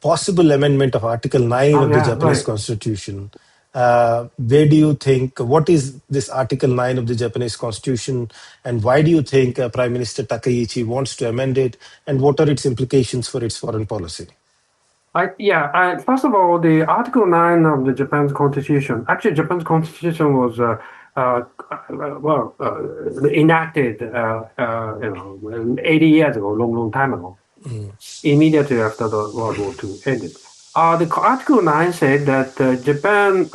possible amendment of Article 9 of the Japanese Constitution. Where do you think, what is this Article 9 of the Japanese Constitution, and why do you think Prime Minister Takaichi wants to amend it, and what are its implications for its foreign policy? First of all, the Article 9 of the Japan's Constitution, actually Japan's Constitution was enacted 80 years ago, long time ago, immediately after the World War II ended. The Article 9 said that Japan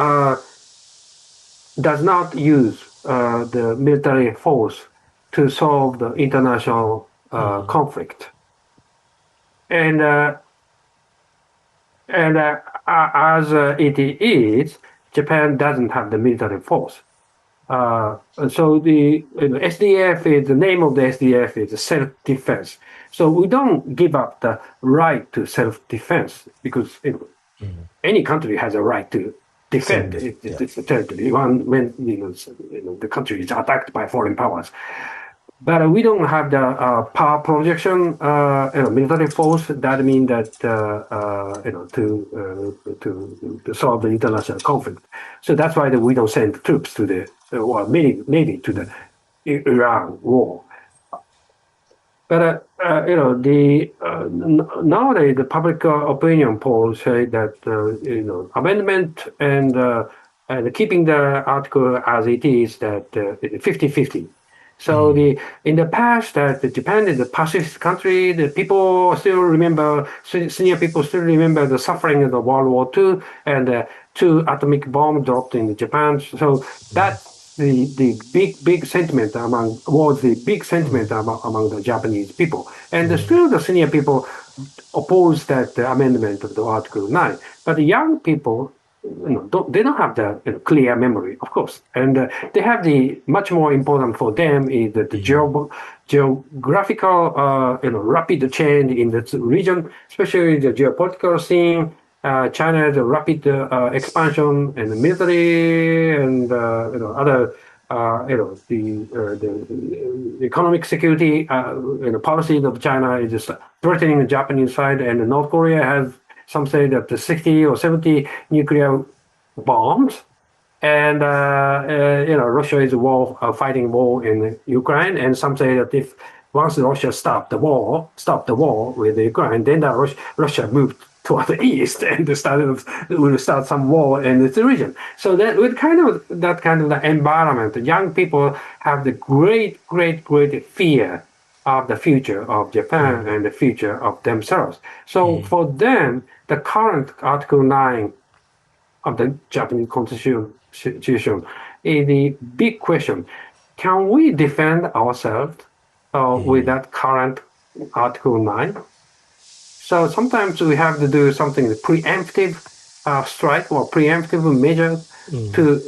does not use the military force to solve the international conflict. And as it is, Japan doesn't have the military force. So the SDF is the name of the SDF is self-defense. So we don't give up the right to self-defense because any country has a right to defend Yeah. its territory when the country is attacked by foreign powers. But we don't have the power projection, military force. That means that to solve the international conflict. So that's why we don't send troops to the maybe to the Iran war. But nowadays the public opinion polls say that amendment and keeping the article as it is that 50-50. So in the past that Japan is a pacifist country, the people still remember, senior people still remember the suffering of the World War II and two atomic bombs dropped in Japan. So that the big sentiment among the Japanese people, and still the senior people oppose that amendment of the Article 9. But the young people, they don't have the clear memory, of course, and they have the much more important for them is that the geographical, rapid change in the region, especially the geopolitical scene. China's rapid expansion and the military and other the economic security policies of China is just threatening the Japanese side, and North Korea has some say that the 60 or 70 nuclear bombs, and Russia is fighting war in Ukraine, and some say that if once Russia stopped the war with Ukraine, then Russia moved toward the east and will start some war in this region. So that with that kind of the environment, the young people have the great fear of the future of Japan and the future of themselves. So for them, the current Article 9 of the Japanese Constitution is the big question. Can we defend ourselves with that current Article 9? So sometimes we have to do something, preemptive strike or preemptive measure to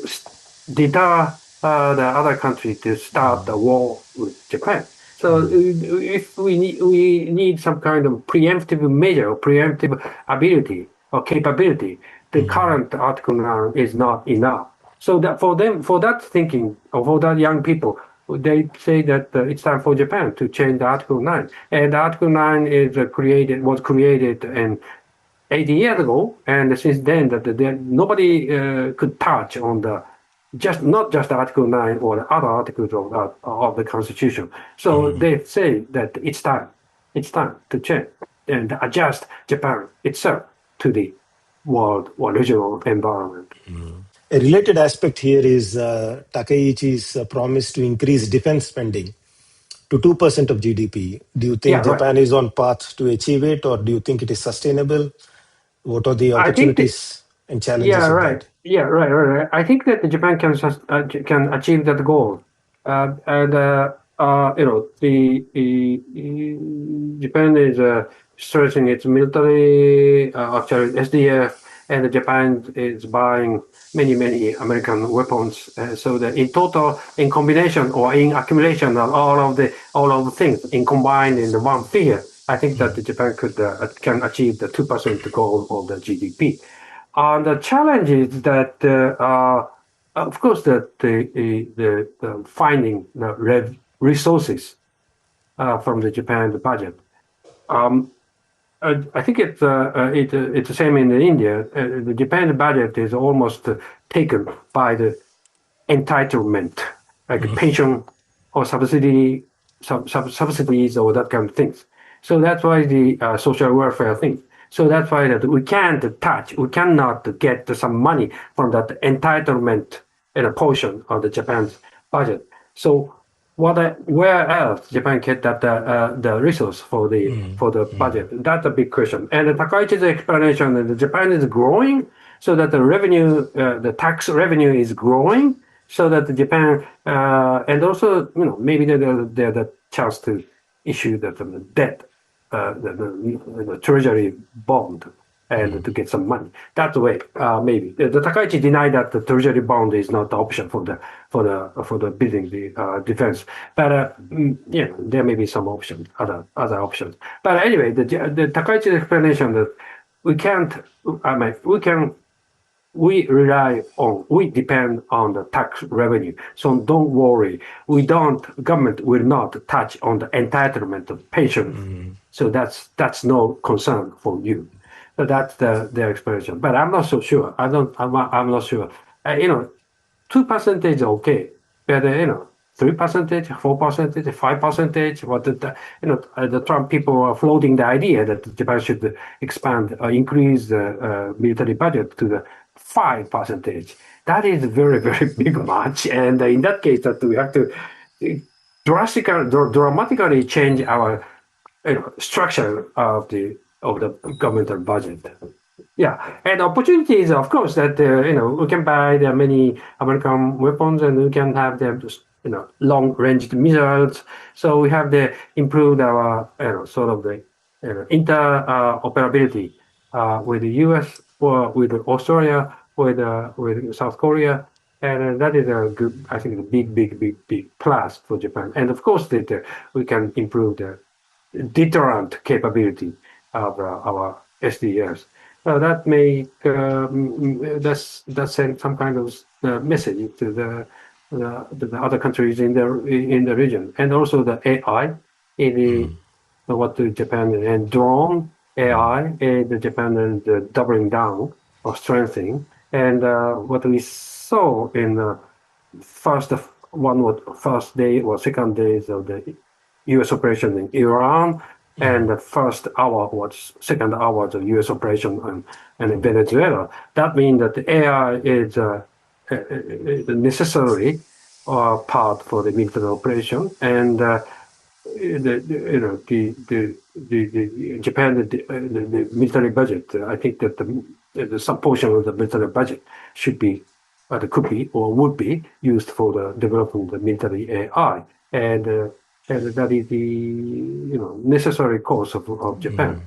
deter the other country to start the war with Japan. So if we need some kind of preemptive measure or preemptive ability or capability, the current Article 9 is not enough. So that for that thinking, or for that young people, they say that it's time for Japan to change the Article 9. And Article 9 was created 80 years ago, and since then that nobody could touch on not just Article 9 or the other articles of the Constitution. So they say that it's time to change and adjust Japan itself to the world or regional environment. A related aspect here is Takaichi's promise to increase defense spending to 2% of GDP. Do you think Japan is on path to achieve it, or do you think it is sustainable? What are the opportunities and challenges of that? Yeah, right. I think that Japan can achieve that goal, Japan is stretching its military, actually SDF, and Japan is buying many American weapons. So that in total, in combination or in accumulation of all of the things combined in the one figure, I think that Japan can achieve the 2% goal of the GDP. The challenge is that, of course, that the finding the resources from the Japan budget. I think it's the same in India. The Japan budget is almost taken by the entitlement, like pension or subsidies or that kind of things. So that's why the social welfare thing. So that's why that we cannot get some money from that entitlement in a portion of the Japan's budget. So where else Japan get that the resource for the budget? That's a big question. And Takaichi's explanation that Japan is growing, so that the revenue, the tax revenue is growing, so that Japan and also maybe there's the chance to issue the debt, the treasury bond and to get some money. That's the way, maybe. The Takaichi denied that the treasury bond is not the option for the building the defense. But there may be some options, other options. But anyway, the Takaichi explanation that we can't. We depend on the tax revenue. So don't worry. Government will not touch on the entitlement of pension. So that's no concern for you. So that's their explanation. But I'm not so sure. I'm not sure. 2% is okay. But 3%, 4%, 5%. The Trump people are floating the idea that Japan should expand or increase the military budget to the 5%. That is very, very big much. And in that case, that we have to dramatically change our structure of the governmental budget. Yeah, and opportunities, of course, that we can buy the many American weapons, and we can have them, long-range missiles. So we have to improve our sort of the interoperability with the U.S. or with Australia, with South Korea, and that is a good, I think, a big plus for Japan. And of course, that we can improve the deterrent capability of our SDRs. That may send some kind of message to the other countries in the region, and also the AI in what Japan and drone AI and Japan and doubling down or strengthening, and what we saw in the first day or second days of the U.S. operation in Iran. And the second hour of the U.S. operation in Venezuela. That means that the AI is necessary part for the military operation, and Japan, the military budget. I think that some portion of the military budget should be, could be, or would be used for the development of the military AI, and that is the necessary course of Japan.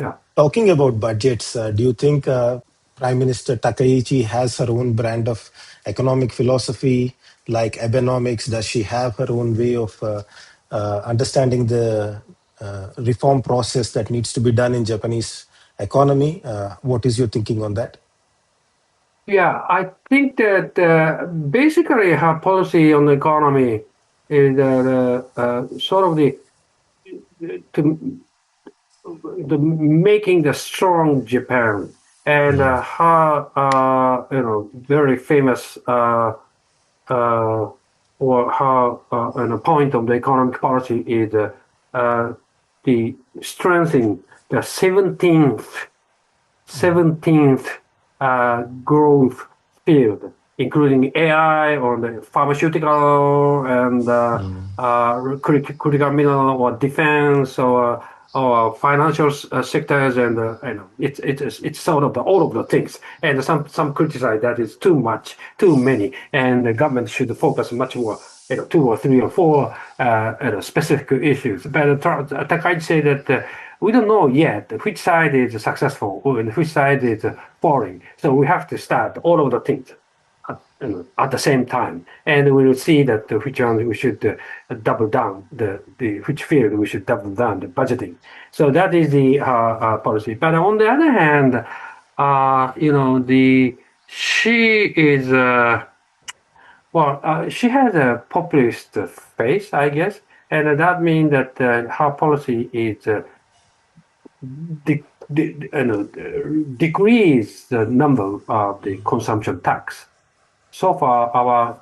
Yeah. Talking about budgets, do you think Prime Minister Takaichi has her own brand of economic philosophy, like Abenomics? Does she have her own way of understanding the reform process that needs to be done in Japanese economy? What is your thinking on that? Yeah, I think that basically her policy on the economy is sort of the making the strong Japan, and her very famous or her point of the economic policy is the strengthening the 17th growth field, including AI or the pharmaceutical and critical mineral or defense or financial sectors, and it's sort of all of the things. And some criticize that it's too much, too many, and the government should focus much more, 2 or 3 or 4 specific issues. But Takaichi said that we don't know yet which side is successful and which side is falling. So we have to start all of the things at the same time, and we will see that which one we should double down which field we should double down the budgeting. So that is the policy. But on the other hand, she is she has a populist face, I guess, and that means that her policy is decrease the number of the consumption tax. So far, our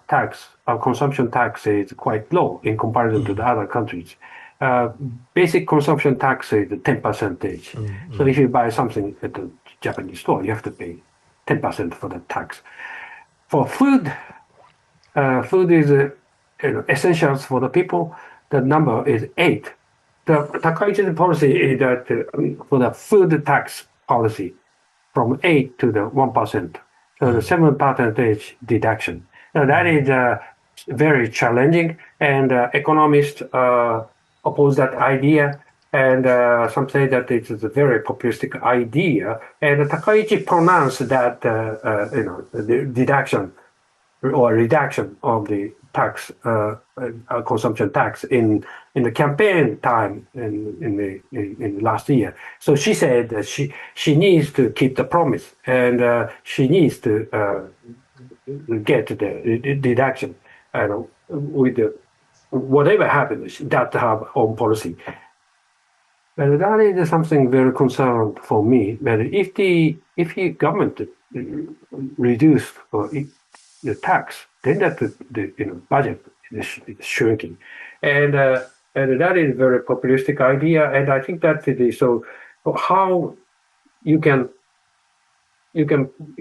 consumption tax is quite low in comparison to the other countries. Basic consumption tax is 10%. So if you buy something at the Japanese store, you have to pay 10% for the tax. For food, food is essentials for the people. The number is 8. The Takaichi's policy is that for the food tax policy, from 8 to the 1%. So the 7% deduction. Now that is very challenging, and economists oppose that idea. and some say that it is a very populistic idea. And Takaichi pronounced that the deduction or reduction of the tax, consumption tax in the campaign time in last year. So she said that she needs to keep the promise, and she needs to get the deduction with the whatever happens that have own policy. But that is something very concerned for me. But if the government reduce the tax, then that the budget is shrinking, and that is a very populistic idea. And I think that so how you can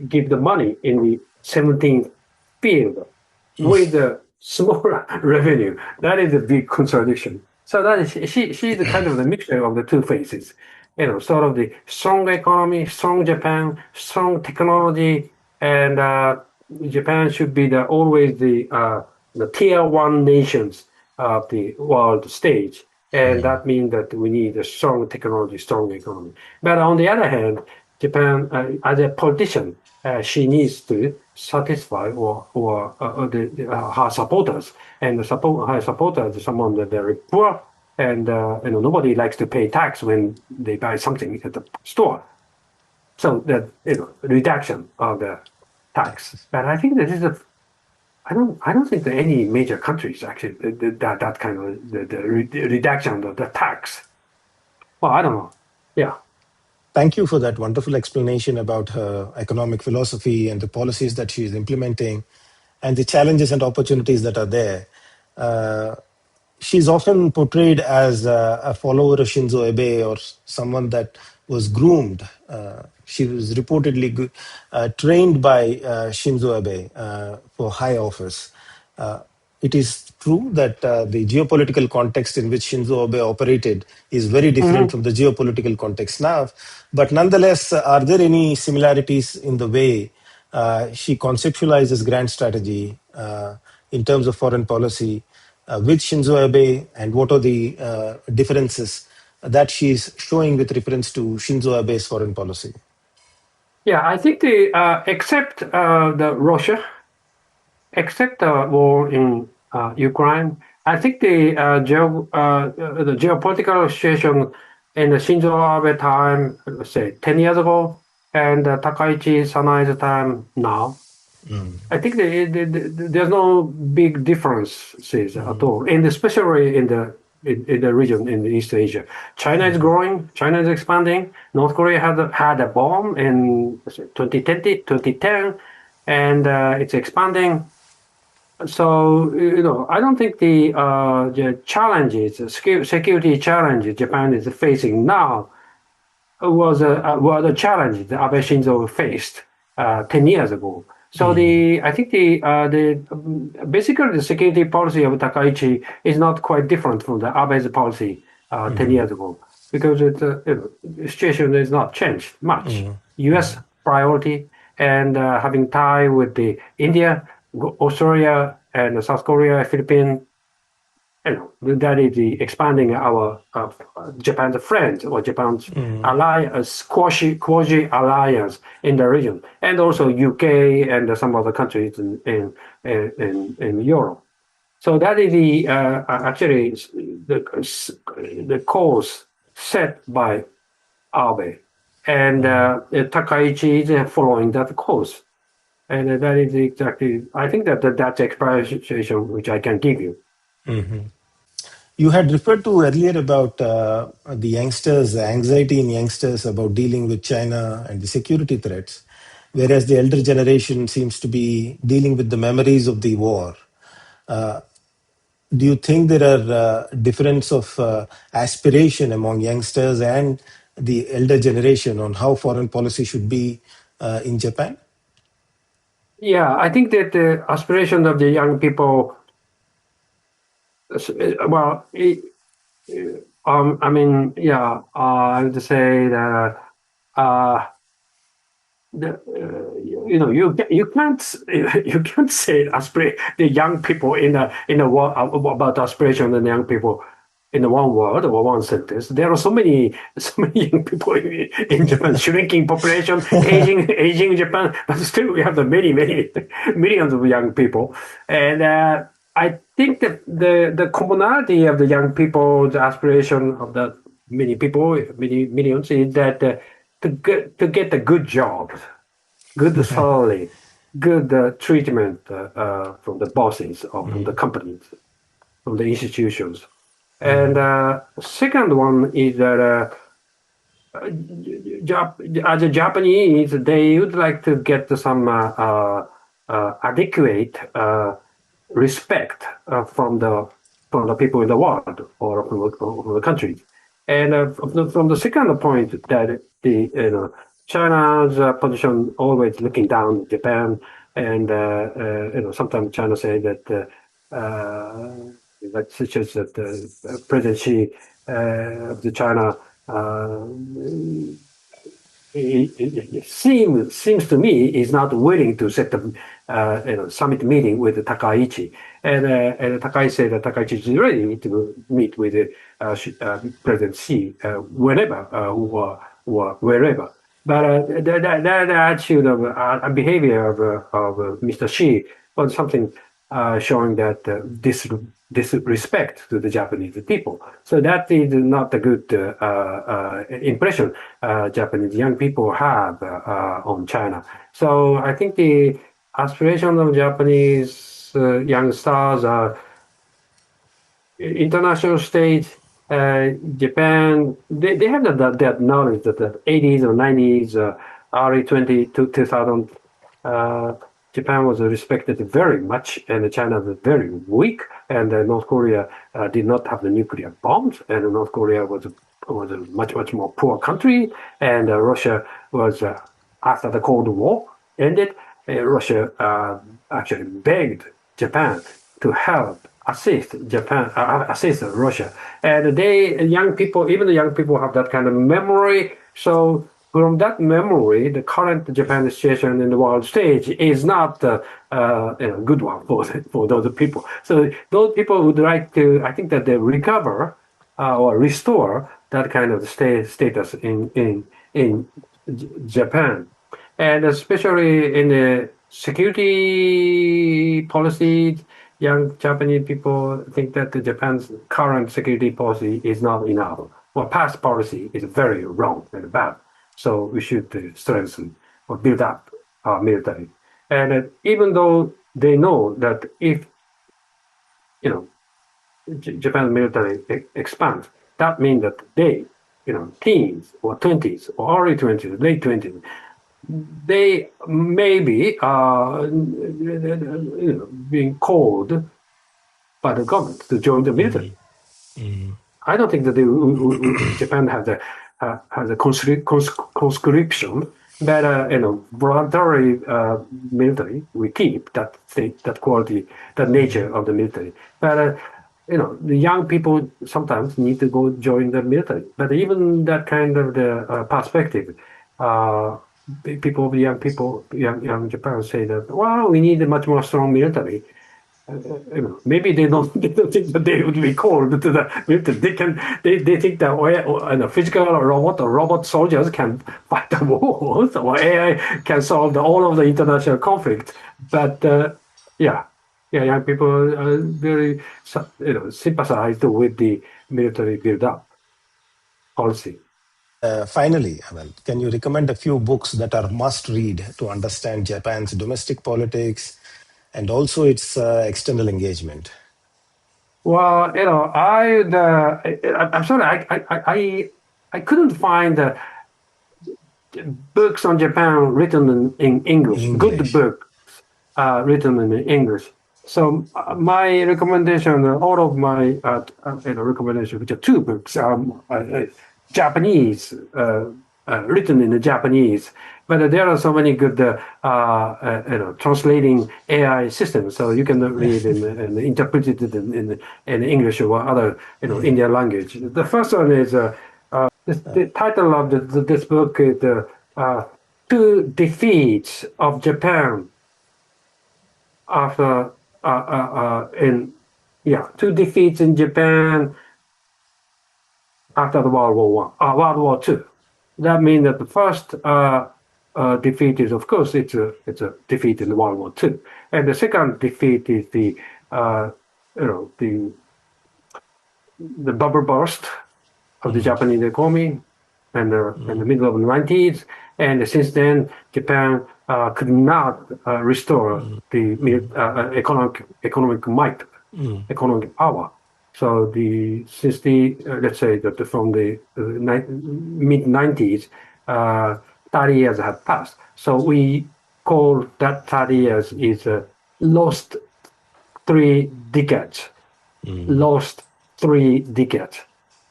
give the money in the 17th field with the smaller revenue. That is a big contradiction. So that is she's the kind of the mixture of the two faces. Sort of the strong economy, strong Japan, strong technology, and Japan should be always the tier one nations of the world stage. And that means that we need a strong technology, strong economy. But on the other hand, Japan, as a politician, she needs to satisfy her supporters, and her supporters, someone that very poor, and nobody likes to pay tax when they buy something at the store. So that reduction of the tax. But I think that is I don't think that any major countries actually that kind of the reduction of the tax. Well, I don't know. Yeah. Thank you for that wonderful explanation about her economic philosophy and the policies that she is implementing and the challenges and opportunities that are there. She's often portrayed as a follower of Shinzo Abe or someone that was groomed. She was reportedly trained by Shinzo Abe for high office. It is true that the geopolitical context in which Shinzo Abe operated is very different from the geopolitical context now. But nonetheless, are there any similarities in the way she conceptualizes grand strategy in terms of foreign policy with Shinzo Abe, and what are the differences that she's showing with reference to Shinzo Abe's foreign policy? Yeah, I think except the Russia, except the war in Ukraine, I think the geopolitical situation in the Shinzo Abe time, let's say 10 years ago, and Takaichi Sanae's time now, I think there's no big differences at all, and especially in the region in East Asia. China is growing, China is expanding. North Korea had a bomb in 2010, and it's expanding. So I don't think the challenges, security challenges Japan is facing now were the challenges that Abe Shinzo faced 10 years ago. So I think basically the security policy of Takaichi is not quite different from the Abe's policy 10 years ago, because the situation has not changed much. U.S. priority and having tie with the India, Australia, and South Korea, Philippines. That is the expanding our Japan's friends or Japan's alliance, quasi alliance in the region, and also UK and some other countries in Europe. So that is the actually the course set by Abe, and Takaichi is following that course, and that is exactly. I think that's the explanation which I can give you. You had referred to earlier about the youngsters, the anxiety in youngsters about dealing with China and the security threats, whereas the elder generation seems to be dealing with the memories of the war. Do you think there are difference of aspiration among youngsters and the elder generation on how foreign policy should be in Japan? Yeah, I think that the aspiration of the young people, well, I mean, yeah, I would say that you can't say the young people in the world about aspiration of the young people in one word or one sentence. There are so many young people in Japan, shrinking population, aging Japan, but still we have the many millions of young people, and I think that the commonality of the young people, the aspiration of the many people, many millions, is that to get a good job, good salary, good treatment from the bosses or from the companies, from the institutions. And second one is that as a Japanese, they would like to get some adequate respect from the people in the world or from the countries. And from the second point that China's position always looking down Japan, and sometimes China say that such as that President Xi of the China seems to me is not willing to set the summit meeting with Takaichi, and Takaichi said that Takaichi is ready to meet with President Xi whenever or wherever. But that attitude of behavior of Mr. Xi was something showing that disrespect to the Japanese people. So that is not a good impression Japanese young people have on China. So I think the aspiration of Japanese young stars are international stage, Japan, they have that knowledge that the 80s or 90s, early 2000, Japan was respected very much, and China was very weak, and North Korea did not have the nuclear bombs, and North Korea was a much more poor country, and Russia was after the Cold War ended, Russia actually begged Japan to help assist Russia, and young people, even the young people, have that kind of memory. So from that memory, the current Japan situation in the world stage is not a good one for those people. So those people would like to, I think that they recover or restore that kind of status in Japan, and especially in the security policy. Young Japanese people think that Japan's current security policy is not enough. Well, past policy is very wrong and bad. So we should strengthen or build up our military. And even though they know that if Japan's military expands, that means that they, teens or 20s or early 20s, late 20s, they may be being called by the government to join the military. I don't think that Japan has a conscription, but voluntary military. We keep that state, that quality, that nature of the military. But the young people sometimes need to go join the military. But even that kind of the perspective, young Japan say that, well, we need a much more strong military. Maybe they don't think that they would be called to the military. They think that physical robot soldiers can fight the wars, or AI can solve all of the international conflict. But young people are very sympathized with the military build-up policy. Finally, Amal, can you recommend a few books that are must read to understand Japan's domestic politics and also its external engagement? Well, I'm sorry, I couldn't find books on Japan written in English, good English. books written in English. So my recommendation, all of my recommendations, which are two books, Japanese, written in the Japanese, but there are so many good translating AI systems, so you can read and interpret it in English or other Indian language. The first one is the title of this book is Two Defeats of Japan after two defeats in Japan after the World War II. That means that the first defeat is, of course, it's a defeat in World War II, and the second defeat is the the bubble burst of the Japanese economy in the middle of the 90s, and since then Japan could not restore the economic might, economic power. So since let's say that from the mid 90s, 30 years have passed. So we call that 30 years is lost 3 decades. Lost 3 decades.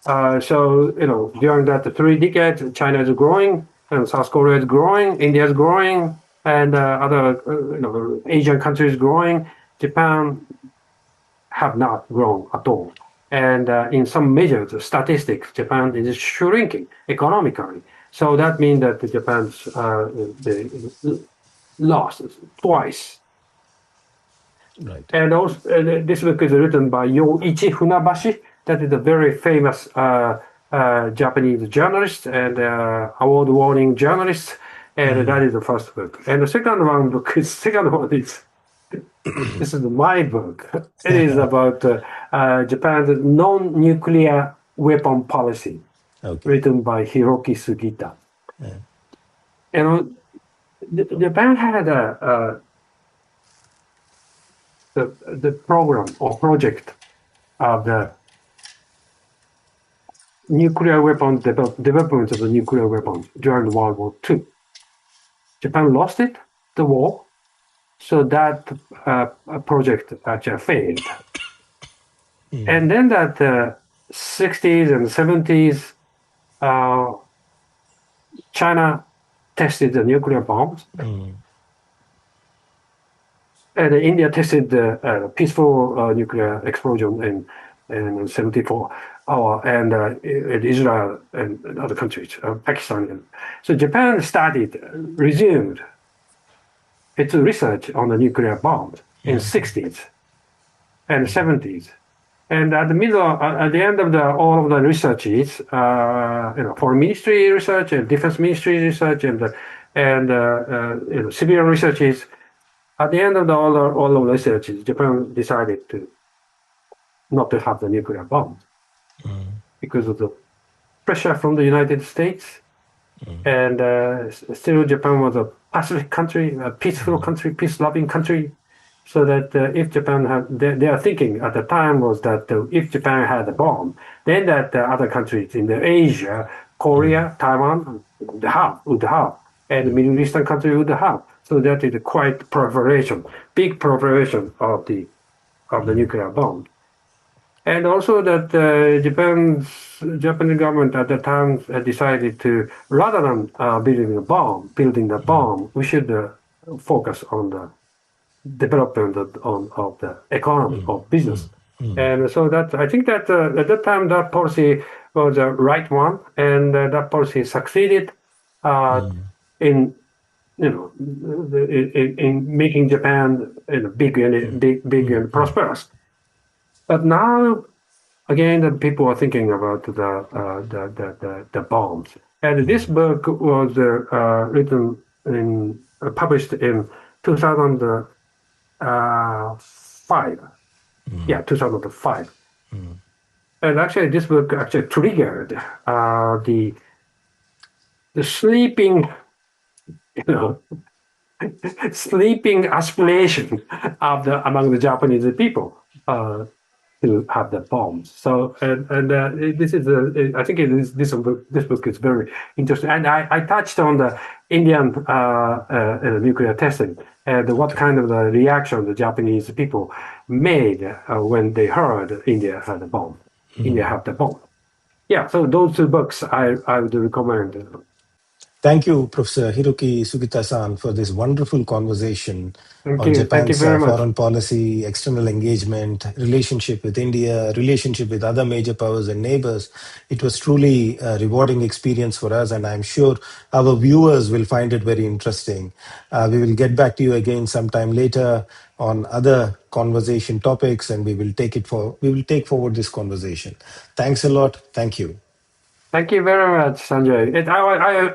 So during that 3 decades, China is growing, and South Korea is growing, India is growing, and other Asian countries growing. Japan have not grown at all. And in some measures, statistics, Japan is shrinking economically. So that means that Japan's lost twice. Right. And also, this book is written by Yoichi Funabashi. That is a very famous Japanese journalist and award-winning journalist. And that is the first book. And the second one is this is my book. It is about Japan's non-nuclear weapon policy, written by Hiroki Sugita. And Japan had the program or project of the nuclear weapon development of the nuclear weapons during World War II. Japan lost it, the war, so that project actually failed. And then that 60s and 70s, China tested the nuclear bombs. And India tested the peaceful nuclear explosion in 74 hour, and Israel and other countries, Pakistan. So Japan resumed its research on the nuclear bombs in 60s and 70s. And at the end of all of the researches, foreign ministry research and defense ministry research and civilian researches, at the end of all of the researches, Japan decided not to have the nuclear bombs because of the pressure from the United States. And still Japan was a Pacific country, a peaceful country, peace-loving country. So that if Japan their thinking at the time was that if Japan had a bomb, then that other countries in the Asia, Korea, Taiwan would have, and the Middle Eastern country would have. So that is quite big proliferation of the nuclear bomb. And also that Japanese government at the time decided to, rather than building the bomb, we should focus on the development of the economy, of business. And so that I think that at that time that policy was the right one, and that policy succeeded in making Japan big and prosperous. But now, again, that people are thinking about the bombs. And this book was published in 2005. Yeah, 2005. And actually, this book actually triggered the sleeping, sleeping aspiration among the Japanese people to have the bombs. So this is I think this book is very interesting. And I touched on the Indian nuclear testing and what kind of the reaction the Japanese people made when they heard India had a bomb. India had the bomb. Yeah, so those 2 books I would recommend. Thank you, Professor Hiroki Sugita-san, for this wonderful conversation on Japan's foreign policy, external engagement, relationship with India, relationship with other major powers and neighbors. It was truly a rewarding experience for us, and I'm sure our viewers will find it very interesting. We will get back to you again sometime later on other conversation topics, and we will take forward this conversation. Thanks a lot. Thank you. Thank you very much, Sanjay.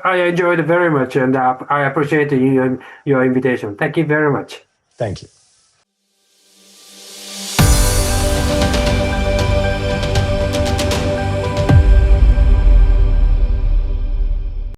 I enjoyed it very much, and I appreciate your invitation. Thank you very much. Thank you.